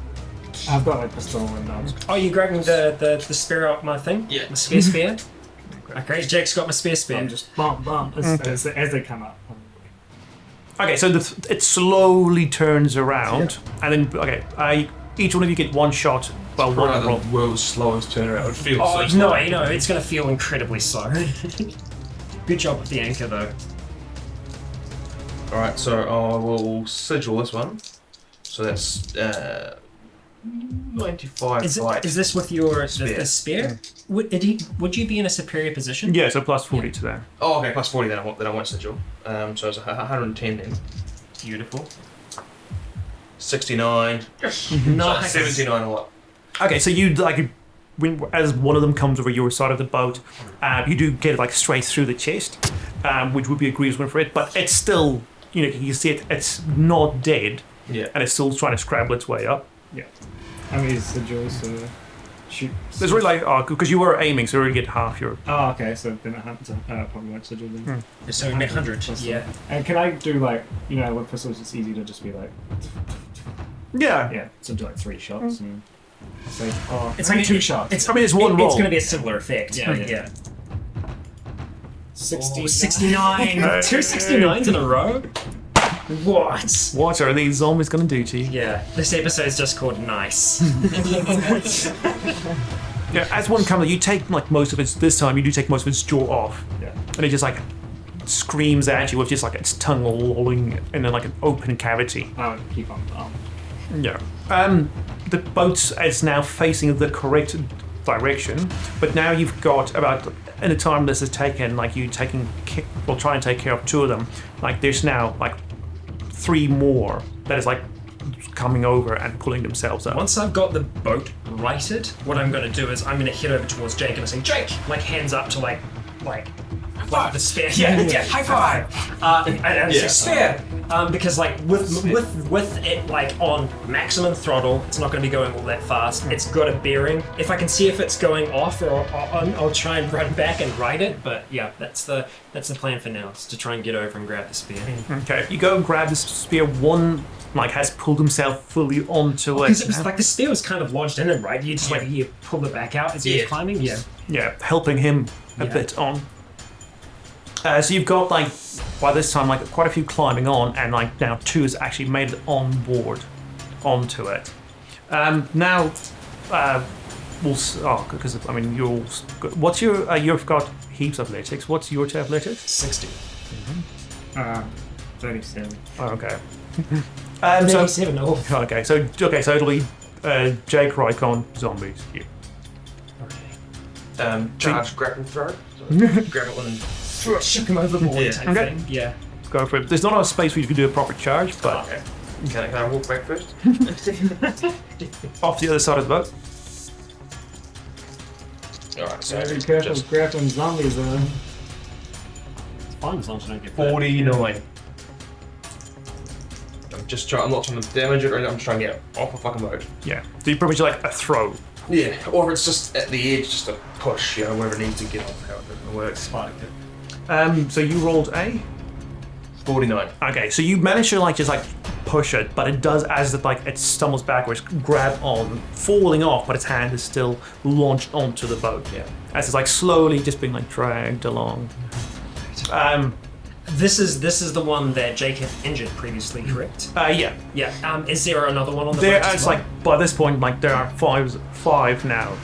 I've got my pistol and Oh, you grabbing the spear out my thing? Yeah. My spear. Okay, Jake's got my spear. I'm just bump as they come up. Okay, so it slowly turns around, and then each one of you get one shot. Well, one Probably roll. the world's slowest turnaround. It feels Oh, so no, slow. it's going to feel incredibly slow. Good job with the anchor, though. Alright, so I will sigil this one. So that's 95 fight. Is this with your Spear. the spear? Would you be in a superior position? Yeah, so plus 40 to that. Oh, okay, plus 40 then I won't sigil. So it's 110 then. Beautiful. 69. Yes! Nice. 79 or what? Okay, so you as one of them comes over your side of the boat, you do get it straight through the chest, which would be a grievous one for it, but it's still, you see it's not dead, Yeah. and it's still trying to scrabble its way up. Yeah. I mean, it's the jaws, so... Shoot. There's really because you were aiming, so you already get half your. Oh, okay, so then I have to probably won't sigil then. So 100. Yeah. And can I do with pistols it's easy to just be Yeah. so do 3 shots and say, It's maybe like 2 shots. It's one roll. It's going to be a similar effect. Yeah. 69. 2 69. 69s in a row. What? What are these zombies going to do to you? Yeah. This episode's just called Nice. Yeah, as one comes, you take most of its. This time, you do take most of its jaw off, Yeah. and it just screams at you with just like its tongue lolling in like an open cavity. I would keep on. Yeah. The boat is now facing the correct direction, but now you've got about, in the time this has taken, like you try and take care of 2 of them. Like there's now like 3 more that is like coming over and pulling themselves up. Once I've got the boat righted, what I'm going to do is I'm going to head over towards Jake and I say, Jake, like hands up to like the spear. Yeah, high five. And I say spear, because like with it like on maximum throttle, it's not going to be going all that fast. It's got a bearing. If I can see if it's going off or on, I'll try and run back and ride it. But yeah, that's the plan for now. Is to try and get over and grab the spear. Okay, you go and grab the spear. One like has pulled himself fully onto it. Because it was like the spear was kind of lodged in him, right? You just you pull it back out as he was climbing. Yeah, helping him a bit on. So you've got like by this time like quite a few climbing on, and like now 2 has actually made it on board onto it. Now because I mean what's your you've got heaps of athletics. What's your athletics? 60. 37. Oh, okay. 37. Okay, so it'll be Jake, Rycon, zombies. You. Charge, grapple throw. Grab it and Shook him overboard type Okay. thing. Yeah. Go for it. There's not enough space for you to do a proper charge, but okay. Can I walk back first? off the other side of the boat. Alright, so Be careful just grappling zombies. Fine as long as I don't get 49. I'm not trying to damage it or anything, I'm just trying to get off a fucking boat. Yeah. So you pretty much like a throw. Yeah, or it's just at the edge, just a push, wherever it needs to get off, however it works. So you rolled a 49. Okay, so you manage to just push it, but it does as it stumbles backwards, grab on, falling off, but its hand is still launched onto the boat. Yeah. As it's slowly just being dragged along. This is the one that Jake had injured previously, correct? Yeah. Yeah. Is there another one on the There boat? is by this point there are five now,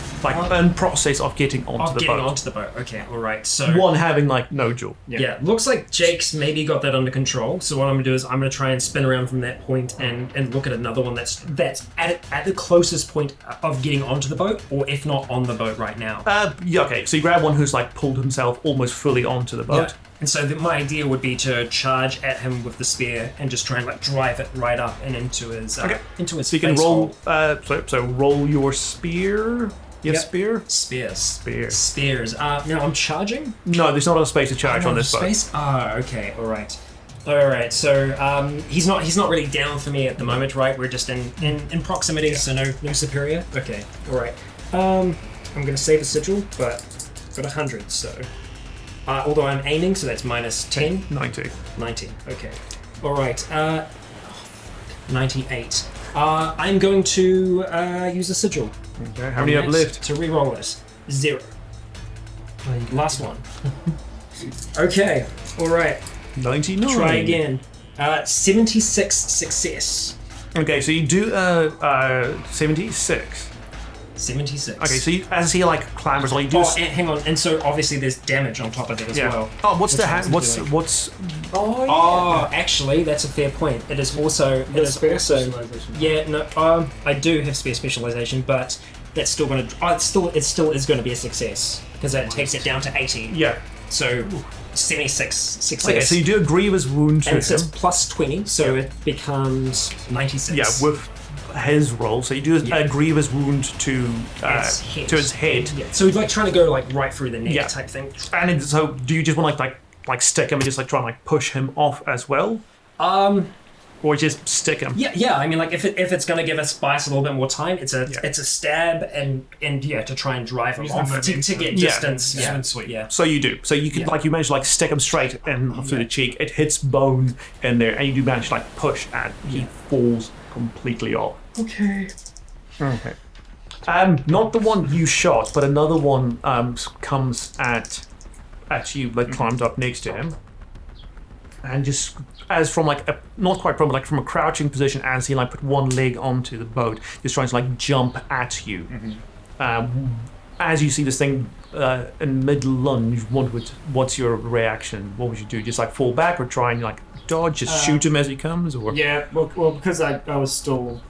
in process of getting onto the boat. Onto the boat. Okay, all right. So one having no jewel. Yeah, looks like Jake's maybe got that under control. So what I'm gonna do is I'm gonna try and spin around from that point and look at another one that's at the closest point of getting onto the boat, or if not on the boat right now. Okay. So you grab one who's pulled himself almost fully onto the boat. Yeah. And so my idea would be to charge at him with the spear and just try and drive it right up and into his into his. So you can face roll. hole. So roll your spear. Yes, Yep. spear. Spears. Now I'm charging. No, there's not enough space to charge on this boat. Space. Okay. All right. So he's not really down for me at the moment, right? We're just in proximity, so no superior. Okay. All right. I'm gonna save a sigil, but got 100. So. Although I'm aiming, so that's minus 10. 90. 90, okay. Alright, 98. I'm going to use a sigil. Okay, how many have left? To re-roll this. 0. Last one. Okay, alright. 99. Try again. 76 success. Okay, so you do 76. 76. Okay, so as he clambers on, you do. Hang on, and so obviously there's damage on top of it as well. Oh, what's the hand? Which What's? Oh, actually, that's a fair point. It is also. Specialization. Yeah, no. I do have spear specialization, but that's still going to. It still is going to be a success because that takes it down to 80. Yeah. So 76 success. Okay, so you do a grievous wound to and it says him. plus 20, so it becomes 96. Yeah, with his roll. So you do a grievous wound to his head. Yeah. So he's trying to go right through the neck type thing. And so do you just want to stick him and just try and push him off as well? Or just stick him? Yeah. I mean, if it's going to give us Spice a little bit more time, it's a stab and to try and drive him off to get distance. Yeah, sweet. Yeah. So you do. So you can you manage to stick him straight in through the cheek. It hits bone in there, and you do manage to push, and he falls completely off. Okay. Not the one you shot, but another one comes at you, climbed up next to him, and just as from a not quite from from a crouching position, as he put one leg onto the boat, just trying to jump at you. As you see this thing in mid lunge, what's your reaction? What would you do? Just like fall back or try and like dodge? Just shoot him as he comes, or Yeah, well, because I was still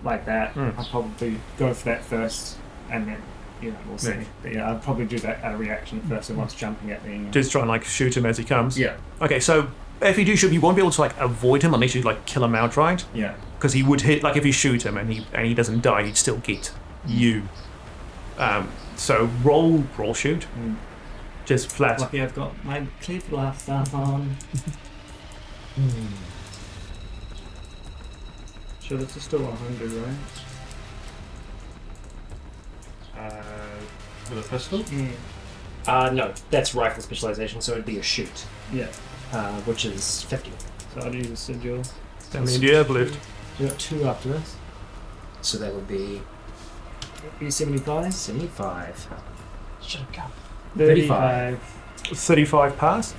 like that, I'd probably go for that first, and then we'll see. Yeah. But yeah, I'd probably do that out of reaction first, and once jumping at me. just try and like shoot him as he comes? Yeah, Okay, so if you do shoot, you won't be able to like avoid him unless you like kill him outright. yeah. Because he would hit, like if you shoot him and he doesn't die, he'd still get you. So roll shoot. Just flat. Lucky I've got my clear glass stuff on. Sure, this is still 100, right? With a pistol? No, that's rifle specialization, so it'd be a shoot, Yeah. which is 50. So I'll use a sigil. I mean, you have lived. We got 2 after this. So that would be 75. 75. Should have come. 35. 35 pass.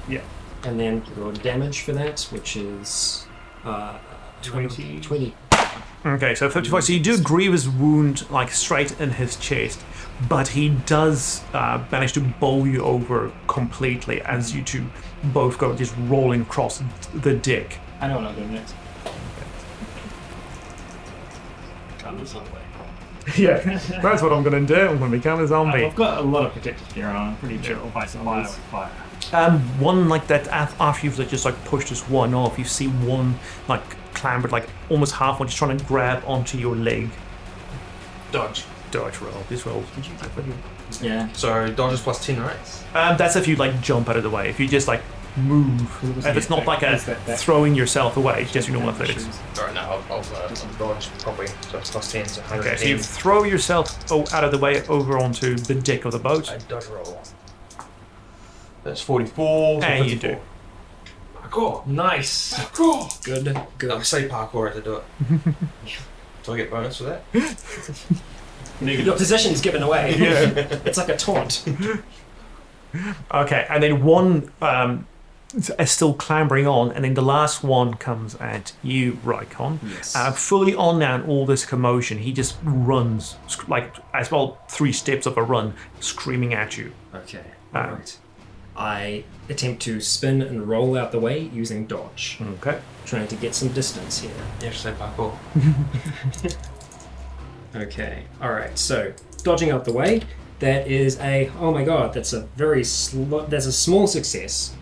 And then roll damage for that, which is 20. 20. Okay, so 55. So you do a grievous wound like straight in his chest, but he does manage to bowl you over completely as you two both go just rolling across the deck. I know what I'm doing next. Yeah, that's what I'm going to do. I'm going to become a zombie. I've got a lot of protective gear on. I'm pretty sure it'll fight fire with fire. One like that after you've like, just like pushed this one off, you see one like clambered like almost halfway, just trying to grab onto your leg. Dodge. Dodge roll. This roll. Yeah. So dodge is plus 10, right? That's if you like jump out of the way. If you just like move, if it's not like a throwing yourself away, it's just your normal athletics. Alright, no, I'll dodge properly. So it's plus 10, so 110. Okay, so you throw yourself out of the way over onto the deck of the boat. I dodge roll. That's 44. So And you 54. do. Parkour. Nice. Good. I say parkour as I do it. Do I get bonus for that? Your position's given away. Yeah. It's like a taunt. Okay, and then one is still clambering on, and then the last one comes at you, Rycon. Yes. Fully on now, and all this commotion, he just runs, like as well 3 steps of a run, screaming at you. Okay. Alright. I attempt to spin and roll out the way using dodge, Okay. trying to get some distance here. Yeah, just say parkour. Okay. Alright, so dodging out the way. That is oh my god, that's a very that's a small success.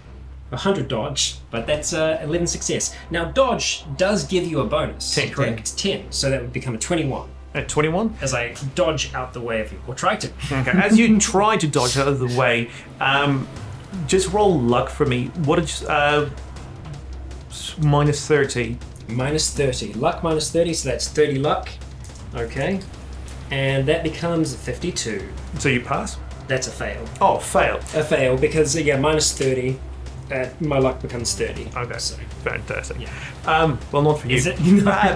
100 dodge, but that's 11 success. Now dodge does give you a bonus, 10, correct? 10, so that would become a 21 At 21? as I dodge out the way of you, or try to. Okay. As you try to dodge out of the way, just roll luck for me. What did you, minus 30. Minus 30. Luck minus 30, so that's 30 luck. Okay. And that becomes 52. So you pass? That's a fail. Oh, fail. A fail, because, minus 30, my luck becomes 30. Okay. So, Fantastic. yeah. Well, not for you. Is it?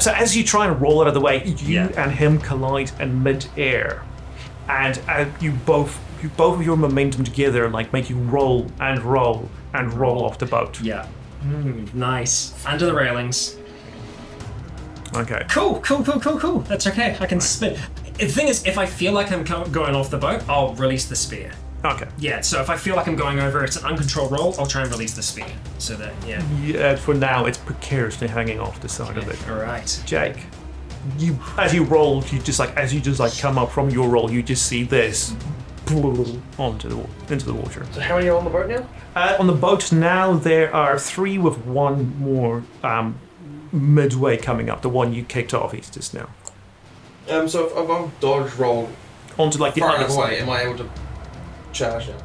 So as you try and roll out of the way, you Yeah. and him collide in mid-air, and you both of your momentum together like make you roll and roll and roll off the boat. Yeah. Nice. Under the railings. Okay. Cool. That's okay. I can spin. The thing is, if I feel like I'm going off the boat, I'll release the spear. Okay. Yeah, so if I feel like I'm going over, it's an uncontrolled roll, I'll try and release the spear. So that, yeah. Yeah. For now, it's precariously hanging off the side of it. Alright. Jake, as you roll, as you come up from your roll, you just see this into the water. So how many are on the boat now? On the boat now, there are 3 with 1 more midway coming up. The one you kicked off, he's just now. So if I've dodge rolled Onto like the far other enough side. away, am I able to charge it?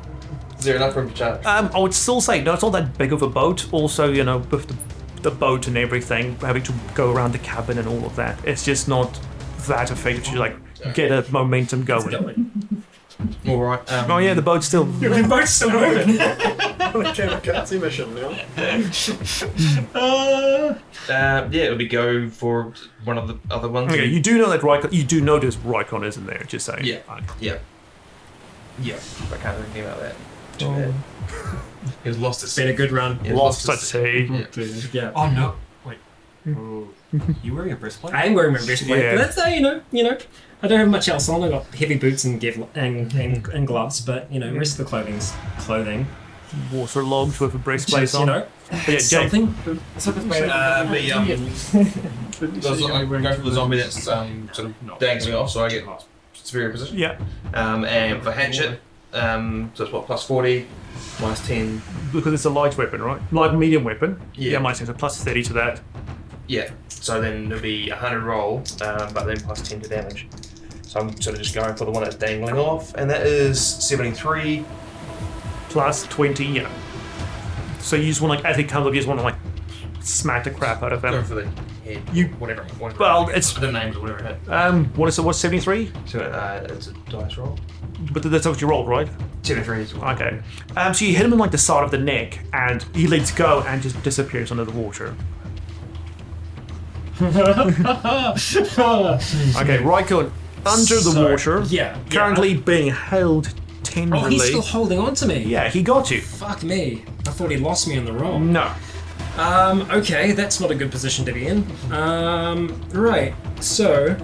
Is there enough room to charge? I would still say no, it's not that big of a boat. Also, with the boat and everything, having to go around the cabin and all of that, it's just not that effective to get a momentum going. All right. Oh yeah, the boat's still. The boat's still moving. Can't see mission now. Yeah, it'll be go for one of the other ones. Okay, you do know that Rycon. You do notice Rycon isn't there. Just saying. Yeah. Okay. Yeah. I can't do anything about that. Too bad. He's lost his. Been a good run. He's Lost at his- sea. Yeah. Yeah. Oh no! Wait, You wearing a breastplate? I am wearing my breastplate, Yeah. but that's, you know, I don't have much else on. I got heavy boots and and gloves, but you know, rest of the clothing's clothing. Waterlogged with a breastplate Just, you on. know, But yeah, Jake, something. Go for the zombie that's sort of dangling off, so I get superior position. yeah, And for hatchet, so it's what, plus 40, minus 10. because it's a light weapon, right? Light medium weapon. Yeah. minus 10, so plus 30 to that. Yeah, so then it'll be 100 roll, but then plus 10 to damage. So I'm sort of just going for the one that's dangling off, and that is 73. Plus 20, yeah. So you just want, like, as it comes up, you just want to, like, smack the crap out of Go them. for the head. You- whatever. Well, it's- the names or whatever it is. What is it? What's 73? So it's a dice roll. But that's what you rolled, right? 73 is what. Okay. So you hit him in, like, the side of the neck, and he lets go and just disappears under the water. Okay, Rycon under the water. Yeah. Currently being held tenderly. Oh, he's still holding on to me. Yeah, he got you. Fuck me. I thought he lost me on the roll. No. Okay, that's not a good position to be in. Right. So,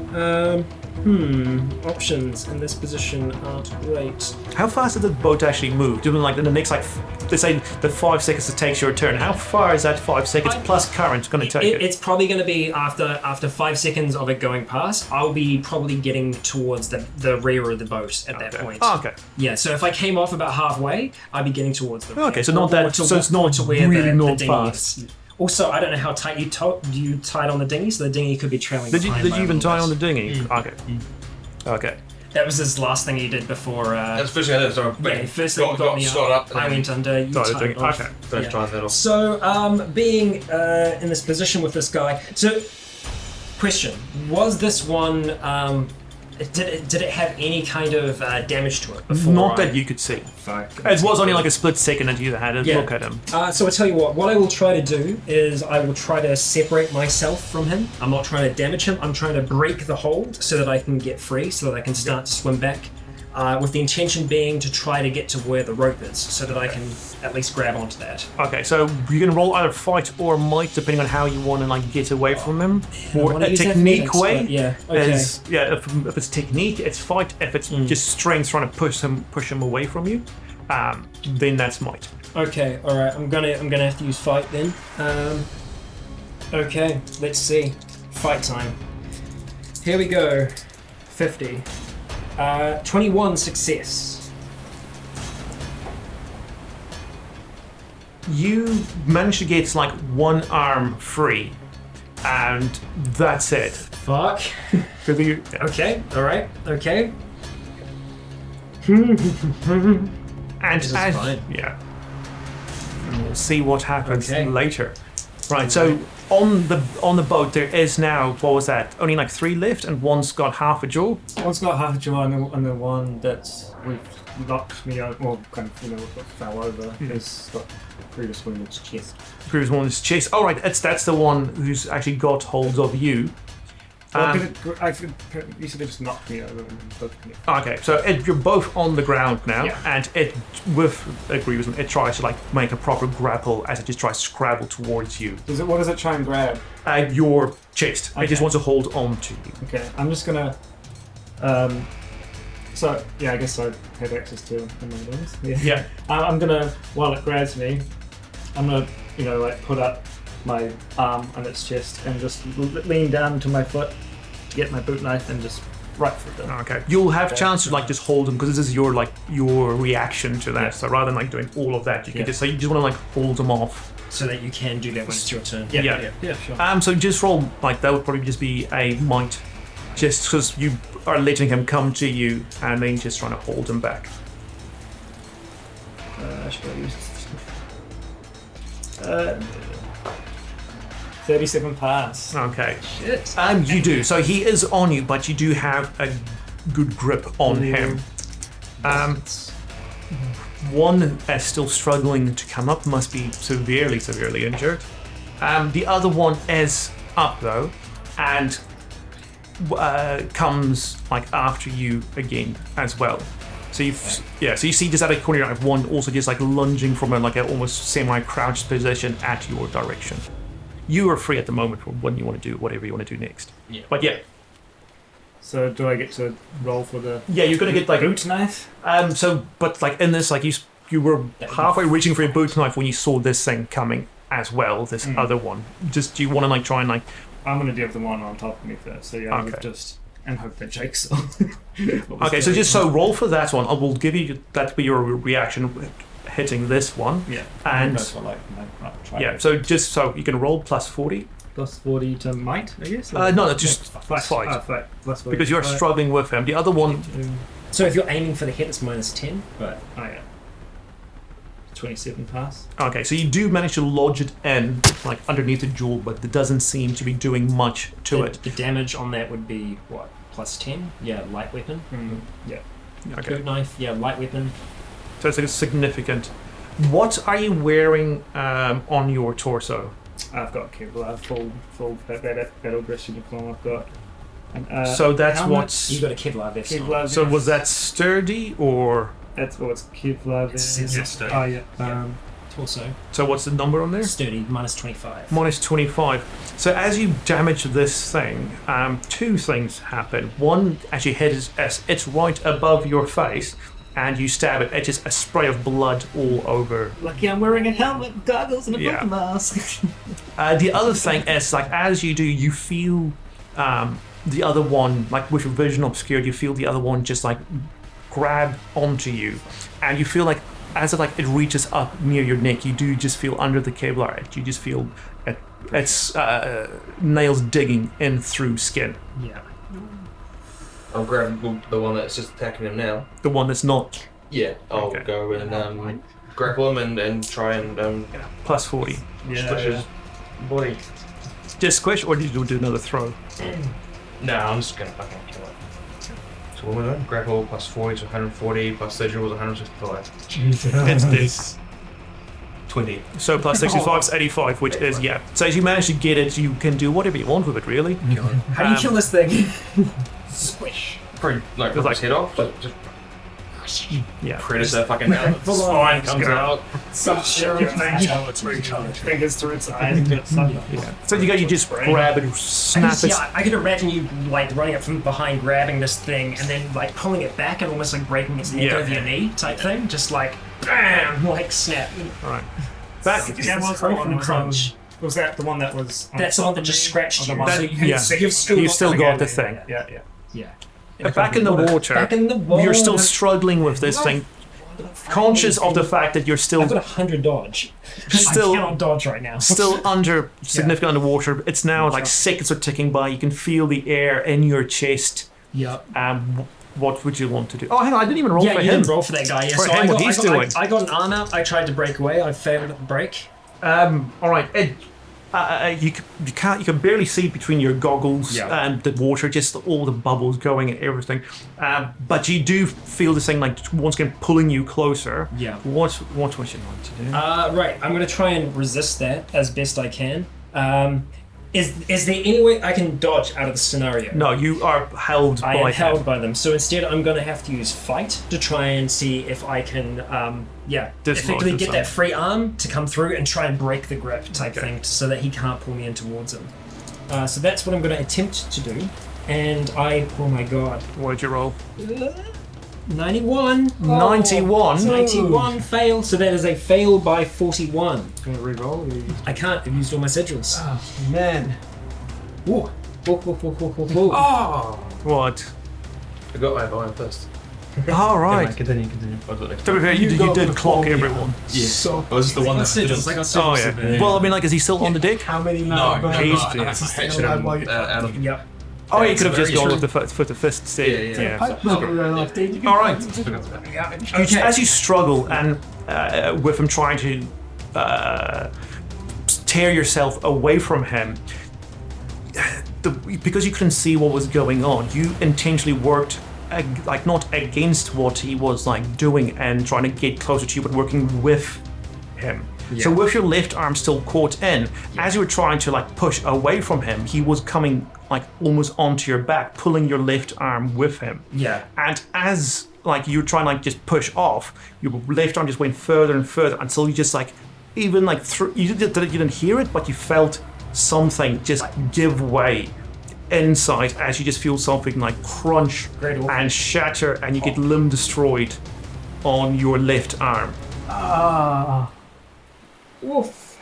options in this position aren't great. How fast did the boat actually move? Doing like in the next, like, they say the 5 seconds it takes your turn. How far is that 5 seconds plus current going to take it? It's probably going to be after 5 seconds of it going past. I'll be probably getting towards the rear of the boat at that point. Oh, okay. Yeah. So if I came off about halfway, I'd be getting towards the rear. Okay, so not that. So it's not to where really the not dinghy fast. is. Also, I don't know how tight you tied on the dinghy, so the dinghy could be trailing. Did you behind by a even little tie bit. on the dinghy? Okay. Okay. That was his last thing he did before. That's the first thing I did. So Yeah, first thing got me up. I went under. You Tied the tied dinghy. it off. Okay. First Yeah. trying that off. So, being in this position with this guy. So, question: was this one? Did it have any kind of damage to it before? Not that you could see. Fuck. It was only like a split second that you had a Yeah. look at him. So I tell you what I will try to do is I will try to separate myself from him. I'm not trying to damage him. I'm trying to break the hold so that I can get free, so that I can start to swim back. With the intention being to try to get to where the rope is, so that I can at least grab onto that. Okay, so you can roll either fight or might, depending on how you want to like get away from him. I Or wanna a use technique athletics, way but yeah, okay. is if it's technique, it's fight. If it's just strength, trying to push him away from you, then that's might. Okay, all right. I'm gonna have to use fight then. Okay, let's see. Fight time. Here we go. 50. 21 success. You manage to get like one arm free, and that's it. Fuck. 'Cause you- Okay. All right. Okay. And This is as fine. yeah, and we'll see what happens Okay. later. Right. So on the boat there is now, what was that? Only like 3 left, and one's got half a jaw. One's got half a jaw, and the one that's knocked me over, well, kind of, fell over, has got previous wound in its chest. Previous one is chase. All right, that's the one who's actually got hold of you. You said it just knocked me over and then both connected. Okay, so you're both on the ground now, Yeah. and it, with agreement, it tries to like make a proper grapple as it just tries to scrabble towards you. What does it try and grab? Your chest. It just Okay. wants to hold on to you. Okay, I'm just gonna. So yeah, I guess I have access to abilities. Yeah. I'm gonna, while it grabs me, I'm gonna, put up my arm on its chest and just lean down to my foot, get my boot knife, and just right for it. Okay. You'll have Okay. chance to like just hold them because this is your reaction to that. Yeah. So rather than like doing all of that, you can Yeah. you just want to like hold them off. So that you can do that when it's your turn. Yeah. Sure. So just roll like that would probably just be a might, just because you are letting him come to you and then just trying to hold him back. Should I use 37 pass. Okay. Shit. You do. So he is on you, but you do have a good grip on him. One is still struggling to come up, must be severely injured. The other one is up though, and comes like after you again as well. So so you see just at a corner, you have one also just like lunging from a almost semi-crouched position at your direction. you are free at the moment for when you want to do whatever you want to do next. Yeah. But yeah. So do I get to roll for the Yeah, you're going to get like boot knife? But like in this, like you were halfway reaching for your boot knife when you saw this thing coming as well, this other one. Just do you want to like try and like? I'm gonna deal with the one on top of me first. So yeah, Okay. just and hope that Jake's. Okay, so just so roll for that one. I will give you that be your reaction hitting this one. Yeah. And That's what, like, try yeah, so just so you can roll plus 40. plus 40 to might, I guess. No, just fight. Fight. Plus 40 Because you're fight. struggling with him. The other one, So if you're aiming for the hit, it's minus 10. But yeah. 27 pass. okay, so you do manage to lodge it in, like underneath the jewel, but it doesn't seem to be doing much to it. The damage on that would be what? Plus 10? Yeah, light weapon. Yeah. Okay, Boot knife, yeah, light weapon. so it's like significant. What are you wearing on your torso? I've got Kevlar, full battle dress uniform. I've got. And, So that's helmet, what's. You got a Kevlar vest. on. Kevlar. So was that sturdy or? That's what's Kevlar. It's there. Oh yeah. Torso. So what's the number on there? Sturdy, minus 25. Minus 25. So as you damage this thing, two things happen. One, as you hit it's right above your face, and you stab it. It's just a spray of blood all over. Lucky I'm wearing a helmet, goggles, and a Yeah. mask. The other thing is, like, as you do, you feel the other one, like with your vision obscured, you feel the other one just like grab onto you, and you feel like as it reaches up near your neck, you do just feel under the Kevlar edge. You just feel it's nails digging in through skin. Yeah. I'll grab the one that's just attacking him now. The one that's not Yeah, I'll Okay. go and grapple him and try and plus 40. squish his body. Just squish, or did you do another throw? No, I'm just gonna fucking kill it. So what was that? Grapple plus 40 to 140 plus surgery was 165. It's this. 20. So plus 65 is 85, which is, yeah. So as you manage to get it, you can do whatever you want with it, really. How do you kill this thing? Squish. Probably like It's rip like- his head off. Just Yeah. predator fucking spine comes out. Fingers through its eyes. So you just grab it, snap it. Yeah, I could imagine you like running up from behind, grabbing this thing, and then like pulling it back and almost like breaking its neck Yeah. over your knee type thing. Just like bam, like snap. Right. Back. That was the one that was crunch. Was that the one that was? That's the one that just scratched you. That- So yeah. you've still got the thing. Yeah. Yeah. Back in the water. Back in the water. You're still struggling with this thing, conscious of the fact that you're still I've got 100 dodge. Still- I cannot dodge right now. still under significant underwater. It's now like seconds are ticking by. You can feel the air in your chest. Yep. What would you want to do? Oh, hang on, I didn't even roll Yeah, for you him. didn't roll for that guy. Yeah, For so him, what he's doing. I got an arm out. I tried to break away. I failed at the break. All right, Ed. You can barely see between your goggles Yeah. and the water, just all the bubbles going and everything. But you do feel this thing like once again pulling you closer. Yeah. What would you like to do? Right, I'm going to try and resist that as best I can. Is there any way I can dodge out of the scenario? No, you are held I by am held him. by them. So instead, I'm going to have to use fight to try and see if I can, Dislodge effectively him get some. that free arm to come through and try and break the grip type thing so that he can't pull me in towards him. So that's what I'm going to attempt to do. And oh my god, What'd you roll? 91. 91? 91 fail. So that is a fail by 41. Can we re-roll? I can't. I've used all my sigils. Man. Ooh. What? I got my vine first. All right. Continue. To be fair, you did clock everyone. So I was the one that Sigils. I got sigils. Oh yeah. Well, I mean, like, is he still on the deck? how many No, now? he's- I hatched him out of. Yep. Oh, you could have very just gone true. with the foot to fist instead. Yeah. All right. As you struggle and with him trying to tear yourself away from him, because you couldn't see what was going on, you intentionally worked like not against what he was like doing and trying to get closer to you, but working with him. So with your left arm still caught in, as you were trying to like push away from him, he was coming like almost onto your back, pulling your left arm with him. Yeah. And as like you were trying to like just push off, your left arm just went further and further until you just like even like you didn't hear it, but you felt something just give way inside as you just feel something like crunch and shatter, and you get limb destroyed on your left arm. Woof.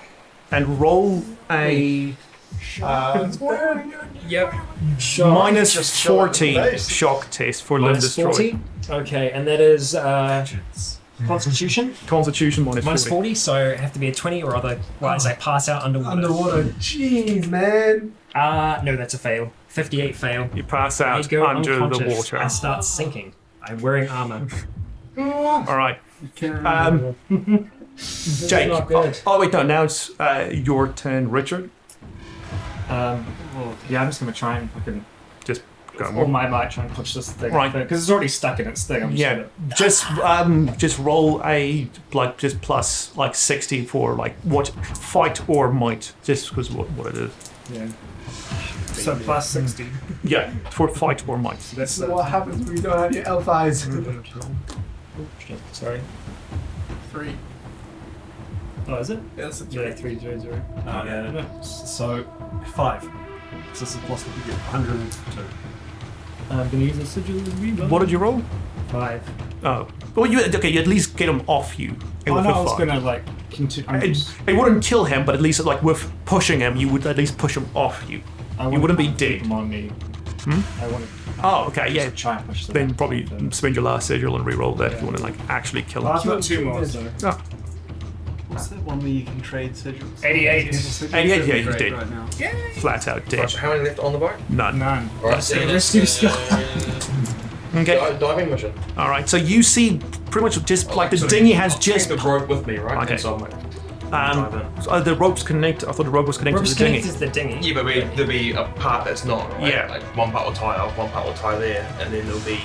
And roll a Yep. minus 40 shock test for limb Minus destroyed. 40. Okay, and that is Constitution. Constitution minus Minus 40. 40, so it have to be a 20 or otherwise I pass out underwater. Underwater. Jeez, man. No, that's a fail. 58 fail. You pass I out go under the unconscious. water. I start sinking. I'm wearing armor. All right. Jake. not good. Oh wait, no. Now it's your turn, Richard. Well, yeah, I'm just gonna try and fucking Just go. all my might try and push this thing. Right. Because it's already stuck in its thing. I'm just Yeah, just roll a like just plus like 60 for like what fight or might, just because what it is. gonna. Yeah. So plus 60. Yeah, for fight or might. That's So what happens when you don't have your elf eyes? Sorry. 3. Oh, is it? That's a 3. Yeah, 300. Oh, yeah. So 5. So this is possible to get 102. I'm gonna use a sigil as reload. What did you roll? 5. Oh, well, you at least get him off you. Oh with no, a I was fight. gonna like continue. It wouldn't kill him, but at least like with pushing him, you would at least push him off you. You wouldn't be dead. Him on me. I want to Oh, okay, yeah. try and push them. Then probably spend your last sigil and re-roll that if you want to like actually kill him. I've got 2 more. So. Oh, What's that one where you can trade sigils? 88. 88, yeah, he's Great dead. right now. Flat out Right, dead. so how many left on the boat? None. None. Alright, so Rescue Scott. Okay. diving mission. All right. So you see pretty much just like the So dinghy has I'll just take the rope with me, right? Okay. Inside my. the rope's connected. I thought the rope was connected Rope's to the dinghy. connected to the dinghy. Yeah, but there'll be a part that's not, right? Yeah. Like one part will tie off, one part will tie there, and then there'll be.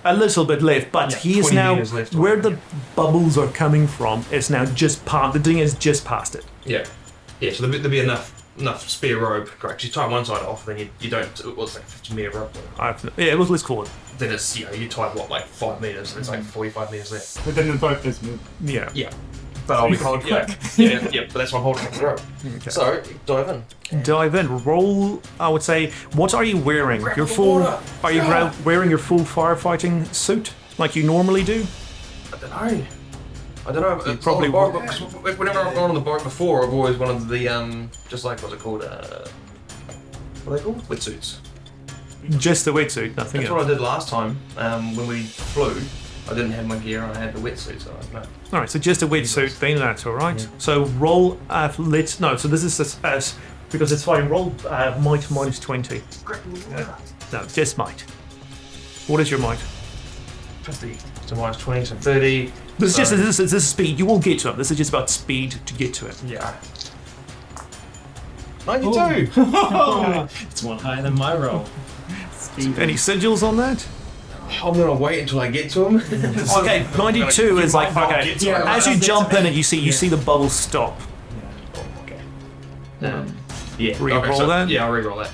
A little bit left, but Yeah, he is 20 now meters left. where the bubbles are coming from. Is now just past the dinghy is just past it. Yeah. Yeah, so there'll be enough spare rope. Correct. You tie one side off, then you don't. Well, it's like a 50-meter rope. Yeah, let's call it. Then it's you tie what like 5 meters, and it's like 45 meters left. But then the boat does move. Yeah. Yeah. But I'll be hold yeah, yeah, but that's why I'm holding the rope. Okay. So dive in. Dive in. Roll. I would say. What are you wearing? Grab Your the full. water. Are you wearing your full firefighting suit like you normally do? I don't know. It's probably on the boat, because whenever I've gone on the boat before, I've always wanted the just like what's it called? What are they called? Wetsuits. Just the wetsuit, nothing That's else. what I did last time when we flew. I didn't have my gear and I had the wetsuit, so I don't know. All right, so just a wetsuit, then that's all right. So roll athlete. No, so this is as because it's fine. Roll might minus 20. No, just might. What is your might? 50. So minus 20, so 30. This is so, just this is speed. You will get to it. This is just about speed to get to it. Yeah. 92! It's one higher than my roll. Any sigils on that? I'm gonna wait until I get to him. Okay, 92 is like okay. As you jump in and you see the bubbles stop. Yeah. Re-roll that? Yeah, I'll re-roll that.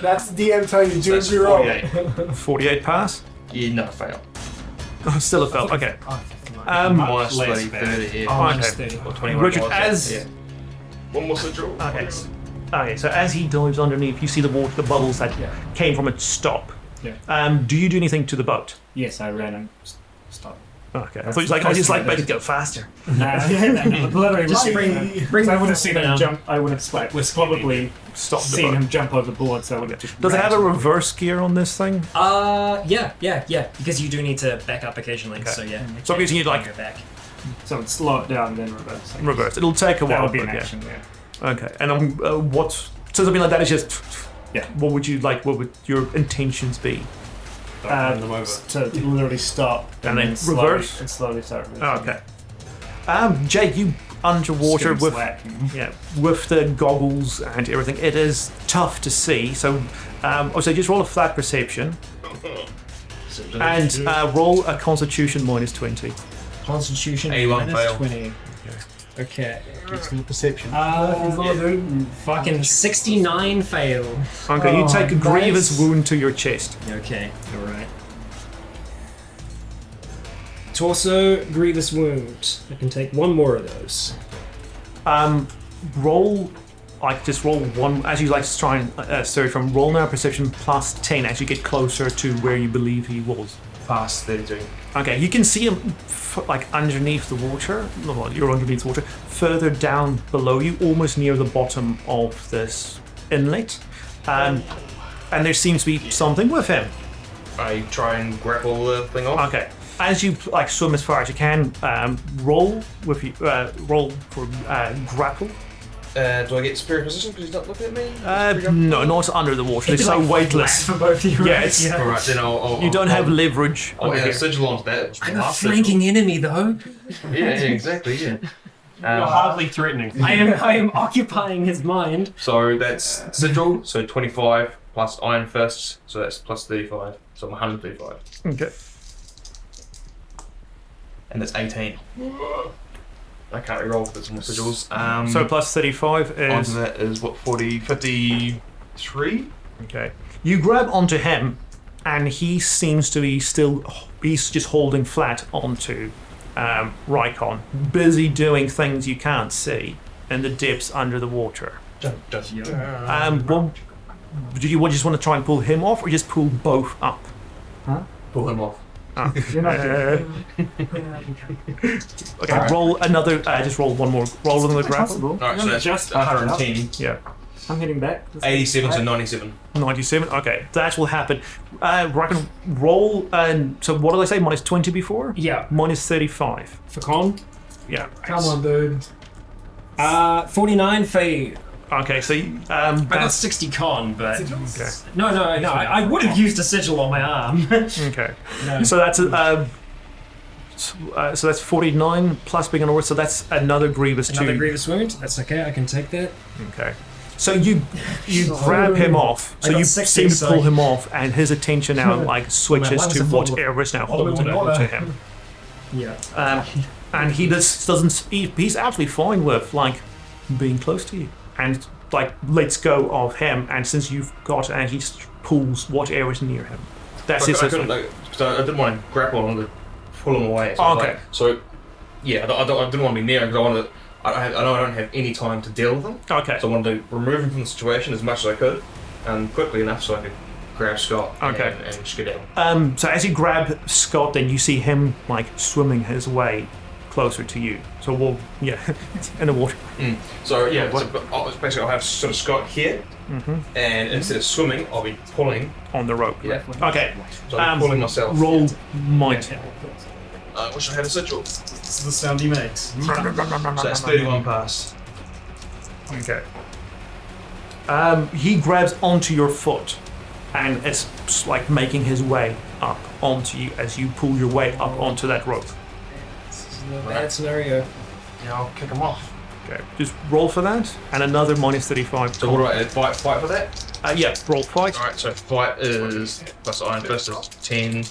That's the DM telling you, do That's as you roll. 48. 48 pass. Yeah, no, fail. Oh, still a fail. Okay. Minus less 30, bad. 30, yeah. Minus Okay. 30. Or 21. Richard, was, as yeah. One more sigil. Okay. Okay, so as he dives underneath, you see the water, the bubbles that came from it stop. Yeah. Do you do anything to the boat? Yes, I ran and stopped. Okay. I thought you was like, I just like make it go faster. Nah, literally just Bring I would have seen him down. jump. I would have probably Stop the seen boat. him jump overboard. So I would have just. Does it ran have a to- reverse gear on this thing? Yeah, because you do need to back up occasionally. Okay. So yeah. So obviously you'd like go back. So it's slow it down, then reverse. reverse. It'll take a That while. would be an but yeah. action. Yeah. Okay. And what? So something like that is just. Yeah. What would you like? What would your intentions be? Run them over. To literally stop And then slowly, reverse? and slowly start. Oh, okay. Jay, you underwater with with the goggles and everything. It is tough to see. So, so just roll a flat perception and roll a Constitution minus 20. Constitution A1 minus fail. 20. Okay. Perception. Fucking 69 fail. Okay, you take a grievous nice. wound to your chest. Okay, alright. Torso, grievous wound. I can take one more of those. Roll like just roll one as you like to try and search from. Roll now perception plus 10 as you get closer to where you believe he was. Past 32. Okay, you can see him like underneath the water. Well, you're underneath the water, further down below you, almost near the bottom of this inlet, and there seems to be something with him. I try and grapple the thing off. Okay, as you like swim as far as you can, roll with you. Roll for grapple. Do I get superior position because he's not looking at me? No, not under the water. It's so weightless. for both of you. Yeah, right? it's- Yeah. Alright, then I'll You don't have leverage. I'll under add a here. sigil onto that. I'm a flanking enemy, though. Yeah, exactly, yeah. You're hardly threatening. I am occupying his mind. So that's sigil, so 25 plus iron fists, so that's plus 35. So I'm 135. Okay. And that's 18. I can't re-roll because it's more sigils. So plus 35 onto is that is what, 40, 53? okay. You grab onto him, and he seems to be still. He's just holding flat onto Rycon, busy doing things you can't see in the depths under the water. Well, do you just want to try and pull him off, or just pull both up? Pull him off. You're not Okay, roll another. Just roll one more. Roll another grapple. possible. Alright, so that's Just 110. Yeah, I'm heading back. 87 to 97. 97. Okay, that will happen. Rycon, roll. So what did I say? Minus 20 before. Yeah. Minus 35. For con. Yeah. Come on, dude. 49 for you. Okay, so I got that's 60 con, but okay. no. I would have used a sigil on my arm. Okay. No. So that's so that's 49 plus being on a word. So that's another grievous Another two. grievous wound. That's okay. I can take that. Okay. So you grab him off. I So got you 60, seem to so- pull him off, and his attention now like switches Why was to it full- whatever is now holding on to him. Yeah. And he just doesn't. He's absolutely fine with like being close to you, and like lets go of him. And since you've got, and he just pulls whatever is near him. That's his. I couldn't, so I didn't want to grapple him, to pull him away. So Oh, okay. So, yeah, I didn't want to be near him because I wanted to. I know I don't have any time to deal with him. Okay. So I wanted to remove him from the situation as much as I could, and quickly enough so I could grab Scott Okay. and skedaddle. So as you grab Scott, then you see him like swimming his way closer to you. So we'll in the water. So yeah, basically I'll have sort of Scott here, and instead of swimming, I'll be pulling. On the rope. Yeah. Okay. So I'm pulling myself. Roll might. I wish I had a sigil. This is the sound he makes. So that's 31 pass. Okay. He grabs onto your foot, and it's like making his way up onto you as you pull your way up onto that rope. This is a bad scenario. Yeah, I'll kick him off. Okay. Just roll for that, and another minus 35. So what do I add? Fight for that? Yeah. Roll fight. Alright, so fight is plus iron fist is 10,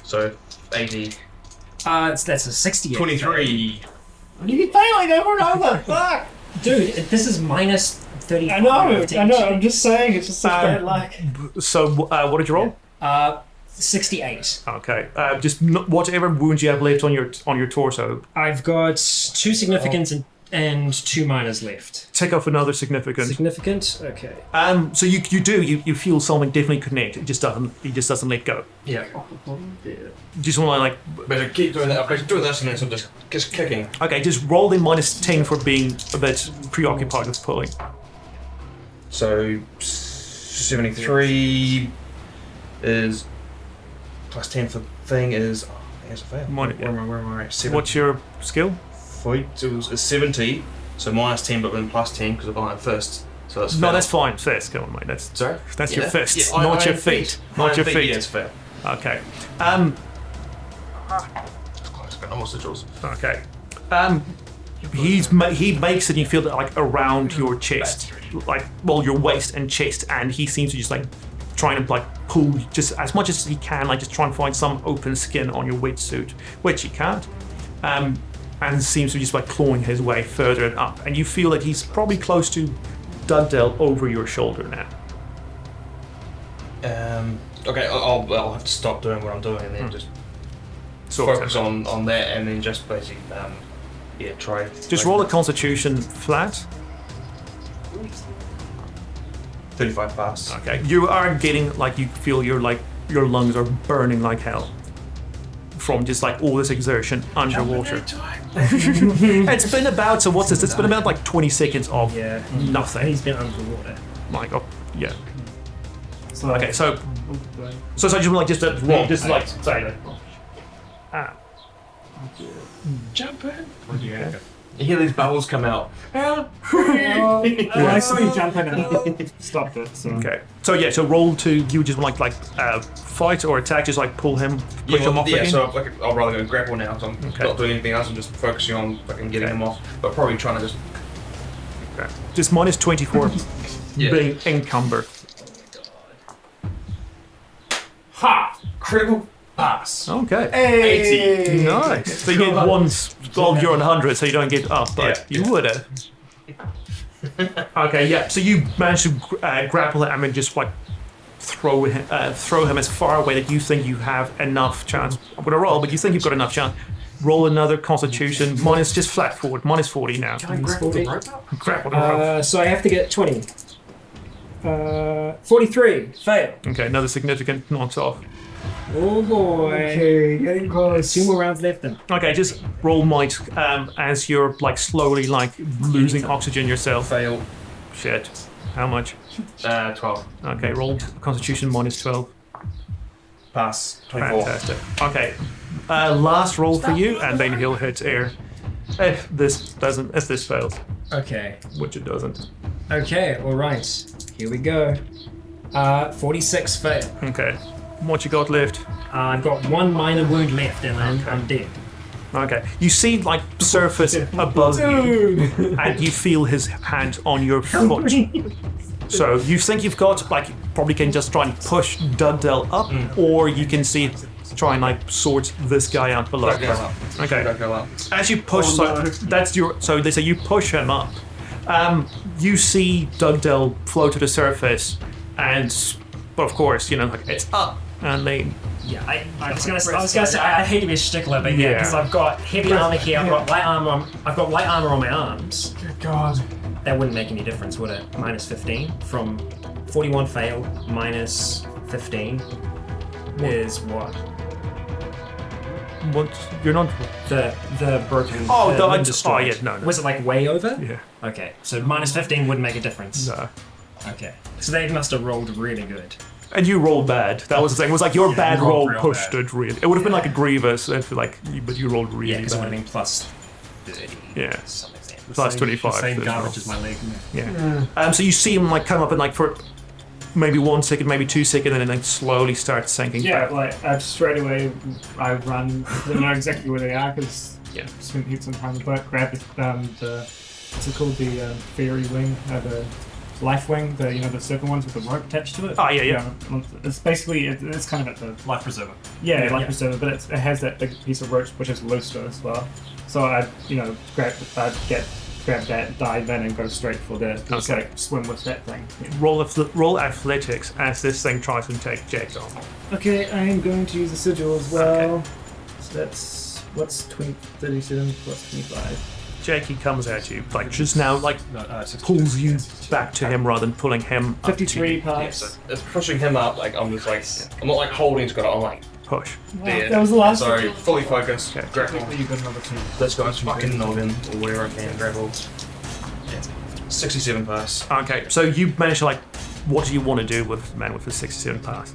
so 80. That's a 68. 23. You keep failing over and over. Fuck. Dude, this is minus 35. I know. I'm just saying, it's just such bad luck. So what did you roll? 68. Okay. Just whatever wounds you have left on your torso. I've got 2 significant and 2 minors left. Take off another significant. Significant? Okay. So you you feel something definitely connect. He just doesn't let go. Yeah. Just want to like. Better keep doing that. Better do this and then sort of just kicking. Okay, just roll the minus 10 for being a bit preoccupied with pulling. So 73 is plus 10 for thing is. Oh, here's a fail. Minus- Where am I? 7. What's your skill? Fight is 70, so minus 10, but then plus 10 because of iron fist. So that's No, fail. that's fine. Fist, go on, mate. That's Sorry? your Yeah? fists, Yeah, not your iron feet. Not Iron your feet, feet. Yeah, it's fair. Okay. It's close. Got no more sigils. Okay. He makes it. You feel that like around your chest, like your waist and chest, and he seems to just like trying to like pull just as much as he can, like just try and find some open skin on your wetsuit, which he can't. And seems to be just like clawing his way further and up, and you feel that he's probably close to Dugdale over your shoulder now. Okay, I'll have to stop doing what I'm doing and then just Sort of. focus on that and then just basically try. Just roll a Constitution flat. 35 pass. Okay, you are getting like you feel your lungs are burning like hell from just like all this exertion underwater. It's been about what's this? It's been about like 20 seconds of nothing. He's been underwater. My God, yeah. So, Okay, so just like just a roll, just like say that. Jump in. Yeah. You hear these bubbles come out. I saw you jumping and stopped it. So. Okay, so roll to you just like fight or attack, just like push him off again. So I'll rather go grapple now, so I'm not doing anything else. I'm just focusing on fucking getting him off, but probably trying to just. Okay. Just minus 24 being encumbered. Ha! Critical pass. Okay. 80. Nice. So you get once. Well, you're on 100, so you don't get up, but you would have. Okay, yeah. So you manage to grapple him and just like throw him as far away that you think you have enough chance. I'm gonna roll, but you think you've got enough chance. Roll another Constitution minus just flat forward, minus 40 now. Grapple the rope. So I have to get 20. 43. Fail. Okay, another significant knocks off. Oh boy. Okay, getting close. 2 more rounds left then. Okay, just roll might as you're like slowly like losing oxygen yourself. Fail. Shit. How much? 12. Okay, roll Constitution minus 12. Pass. 24. Fantastic. Okay, last roll for you, and then he'll hit air. If this fails, Okay. which it doesn't. Okay, alright. Here we go. 46 fail. Okay, what you got left? I've got 1 minor wound left and I'm dead. Okay, you see like surface above you, and you feel his hand on your foot. So you think you've got like probably can just try and push Dugdale up, or you can see try and like sort this guy out below. Don't go up. Okay. Don't go up. As you push, so they say you push him up. You see Dugdale float to the surface, and of course, like it's up, and then. Yeah, I was gonna say I hate to be a stickler, but yeah, because I've got heavy armor here, I've got light armor on my arms. Good God. That wouldn't make any difference, would it? Minus 15 from 41 fail minus 15 is what? What? You're not. The broken. Oh, the yeah, destroyed. no. Was it like way over? Yeah. Okay, so minus 15 wouldn't make a difference. No. Okay, so they must have rolled really good. And you rolled bad. That was the thing. It was like your bad roll real pushed bad. it really. It would have been like a grievous if but you rolled really Yeah, because it would bad. have been plus 30. Yeah. Some example. Plus 25. Same as garbage well. as my leg. Yeah. So you see him like come up and like for maybe 1 second, maybe 2 seconds, and then like slowly start sinking Yeah, back. like straight away I run. I know exactly where they are because spent heaps of time but grab the what's it called, the fairy wing, the life wing, the circle ones with the rope attached to it. Oh, yeah. It's basically it's kind of at the Life preserver. life preserver, but it has that big piece of rope which is looser as well. So I grab that, dive in, and go straight for the like swim with that thing. Yeah. Roll athletics as this thing tries to take Jack on. Okay, I am going to use the sigil as well. So that's what's 37 plus 25. Jakey comes at you, like just now, like No, pulls you back to him rather than pulling him up to 53 you. pass. So it's pushing him up. Like I'm just like I'm not like holding Scott. I'm like Push. there. That was the last Sorry, one. fully focused. Okay. Grapple. You got another 2. This guy's fucking noggin or where I can grapple. 67 pass. Okay, so you manage to like, what do you want to do with the man with the 67 pass?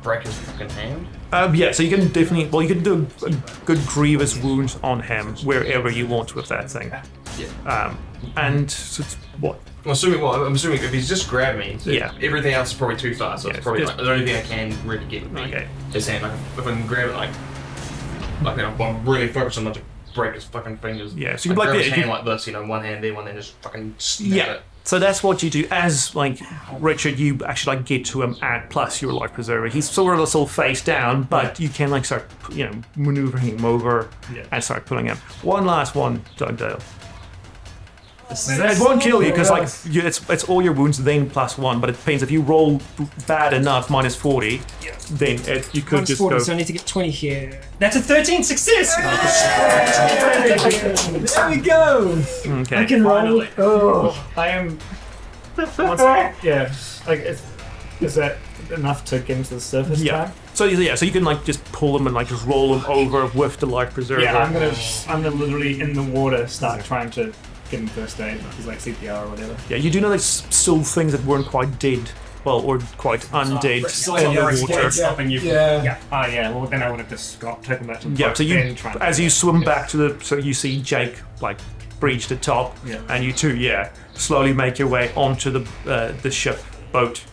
Break his fucking hand. Yeah, so you can definitely, you can do a good grievous wound on him wherever you want with that thing. Yeah. And so it's what? I'm assuming if he's just grabbed me, Yeah. everything else is probably too far. So Yeah, it's probably just- like the only thing I can really get would be Okay. his hand. Like, if I can grab it, like I'm really focused on not to break his fucking fingers. Yeah, so you like, can, grab like, his yeah, hand you- like this, one hand there, one hand just fucking snap Yeah. it. So that's what you do. As like Richard, you actually like get to him at plus your life preserver. He's sort of still face down, but you can like start maneuvering him over and start pulling him. One last one, Dugdale. It won't kill you because like it's all your wounds then plus 1, but it depends if you roll bad enough minus 40, then you could Minus just 40, go. so I need to get 20 here. That's a 13 success! There we go. Okay. I can roll. Oh. I am Yeah. Like, is that enough to get into the surface time? So you can like just pull them and like just roll them over with the life preserver. Yeah, I'm gonna literally in the water start trying to get him first aid, because like CPR or whatever. Yeah, you do know there's still things that weren't quite dead, or quite undead in the water. Stopping you. Yeah. Oh yeah. Well, then I would have just taken that to the Yeah, boat, so you then try and as you swim back to the, so you see Jake like breach the top, and you two slowly make your way onto the ship boat.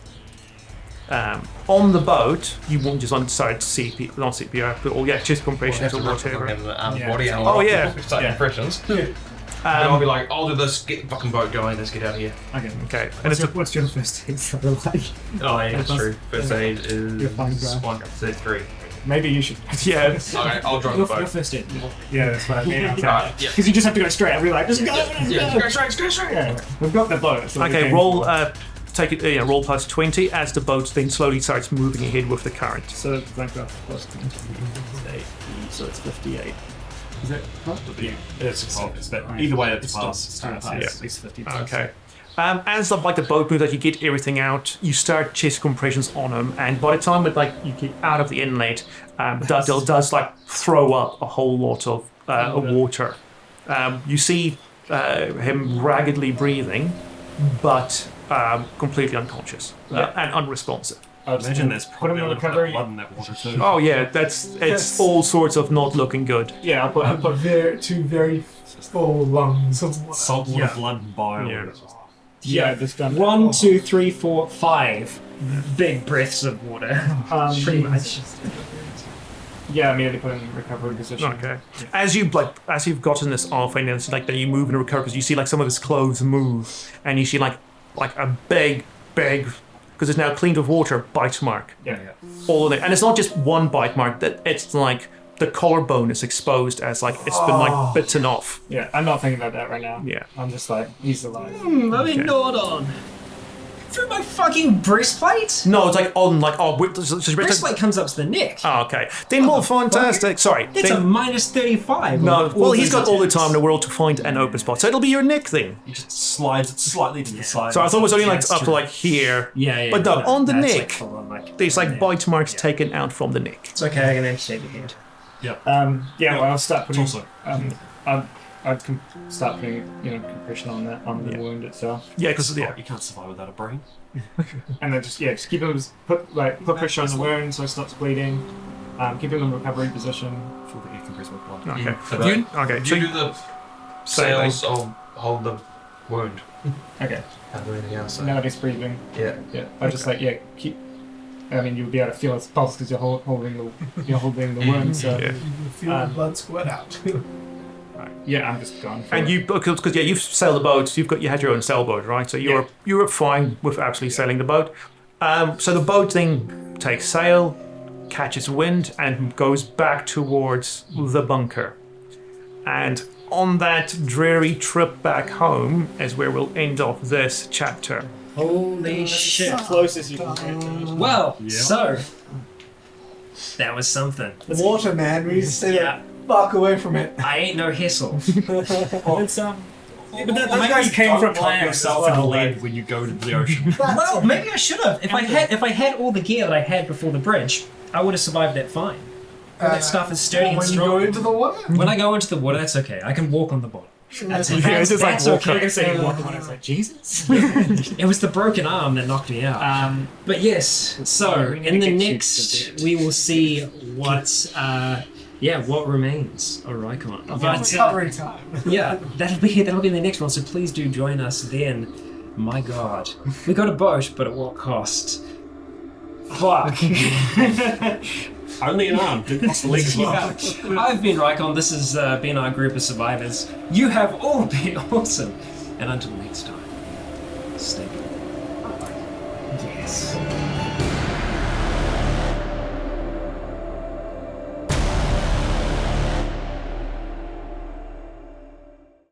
On the boat, you won't just decide CPR, not CPR, but chest compressions or whatever. Impressions. I'll be like, I'll do this, get the fucking boat going, let's get out of here. Okay. And What's your first aid for like? Oh yeah, that's true. First aid is You're fine, bro. 133. Maybe you should. Yeah. Okay, I'll drive the Your boat. first aid. Yeah, that's what I mean. Yeah. Because you just have to go straight. I'll be like, just go. Go straight. Yeah, we've got the boat. So Okay, roll. Take it. Roll plus 20 as the boat then slowly starts moving ahead with the current. So blank off plus 20. So it's 58. Is that right? It's close, but either way, it's pass. At least 50. Okay. As the boat moves, you get everything out. You start chest compressions on him, and by the time you get out of the inlet, Dugdale does throw up a whole lot of water. You see him raggedly breathing, but completely unconscious and unresponsive. Imagine there's put him in probably recovery. blood in that water too. Oh yeah, it's all sorts of not looking good. Yeah, I'll put Two very full lungs of water. Salt water, blood, and bile. Yeah, this done. 1, 2, 3, 4, 5 big breaths of water. Pretty much. Yeah, immediately put in recovery position. Okay. As you've gotten this off, and it's then you move into recovery, because you see some of his clothes move, and you see like a big, because it's now cleaned with water, bite mark. Yeah. All of it, and it's not just one bite mark. That it's like the collarbone is exposed as it's been bitten off. Yeah, I'm not thinking about that right now. Yeah. I'm just like, he's alive. I've been gnawed on. Through my fucking breastplate? No, it's on Breastplate comes up to the neck. Oh, okay. Then fantastic. Sorry. It's a minus 35. No, well, he's got all the time in the world to find an open spot, so it'll be your neck then. He just slides it slightly to the side. So I thought it was only That's up true. to here. Yeah. But no, on the that's neck, full on, there's bite marks taken out from the neck. It's okay, I can amputate your head. Well, I'll start putting. Also. I'd start putting, compression on the wound itself, Yeah, because You can't survive without a brain. and then just keep him, put pressure on the wound so it stops bleeding. Keep him in recovery position. Feel the air compress with blood. okay. So Okay. you do the sails, I'll hold the wound. Okay. Can't do anything else. So. Now he's breathing. Yeah. I just keep. I mean, you'll be able to feel his pulse because you're holding the wound. So Yeah. You feel the blood squirt out. yeah, I'm just gone. And because you've sailed the boat, you had your own sailboat, right? So you were fine with actually sailing the boat. So the boat then takes sail, catches wind, and goes back towards the bunker. And on that dreary trip back home is where we'll end off this chapter. Holy shit. Close as you can get. Well, so that was something. Water, man. We just stay Yeah. the fuck away from it. I ain't no hissel. It's But that those guys came from Put land. yourself in the lead when you go to the ocean. Well, maybe I should have. If I had all the gear that I had before the bridge, I would have survived that fine. All that stuff is sturdy and When you strong. go into the water? When I go into the water, that's okay. I can walk on the bottom. That's it. Yeah, it's just That's walk okay. I say you walk on. It's like Jesus. It was the broken arm that knocked me out. But yes, so we need in to the get next, cheeks a bit. we will see what remains of Rycon. But Recovery time. yeah, that'll be in the next one. So please do join us then. My God, we got a boat, but at what cost? Fuck. Only an arm. Didn't cost the leg as well. I've been Rycon. This has been our group of survivors. You have all been awesome. And until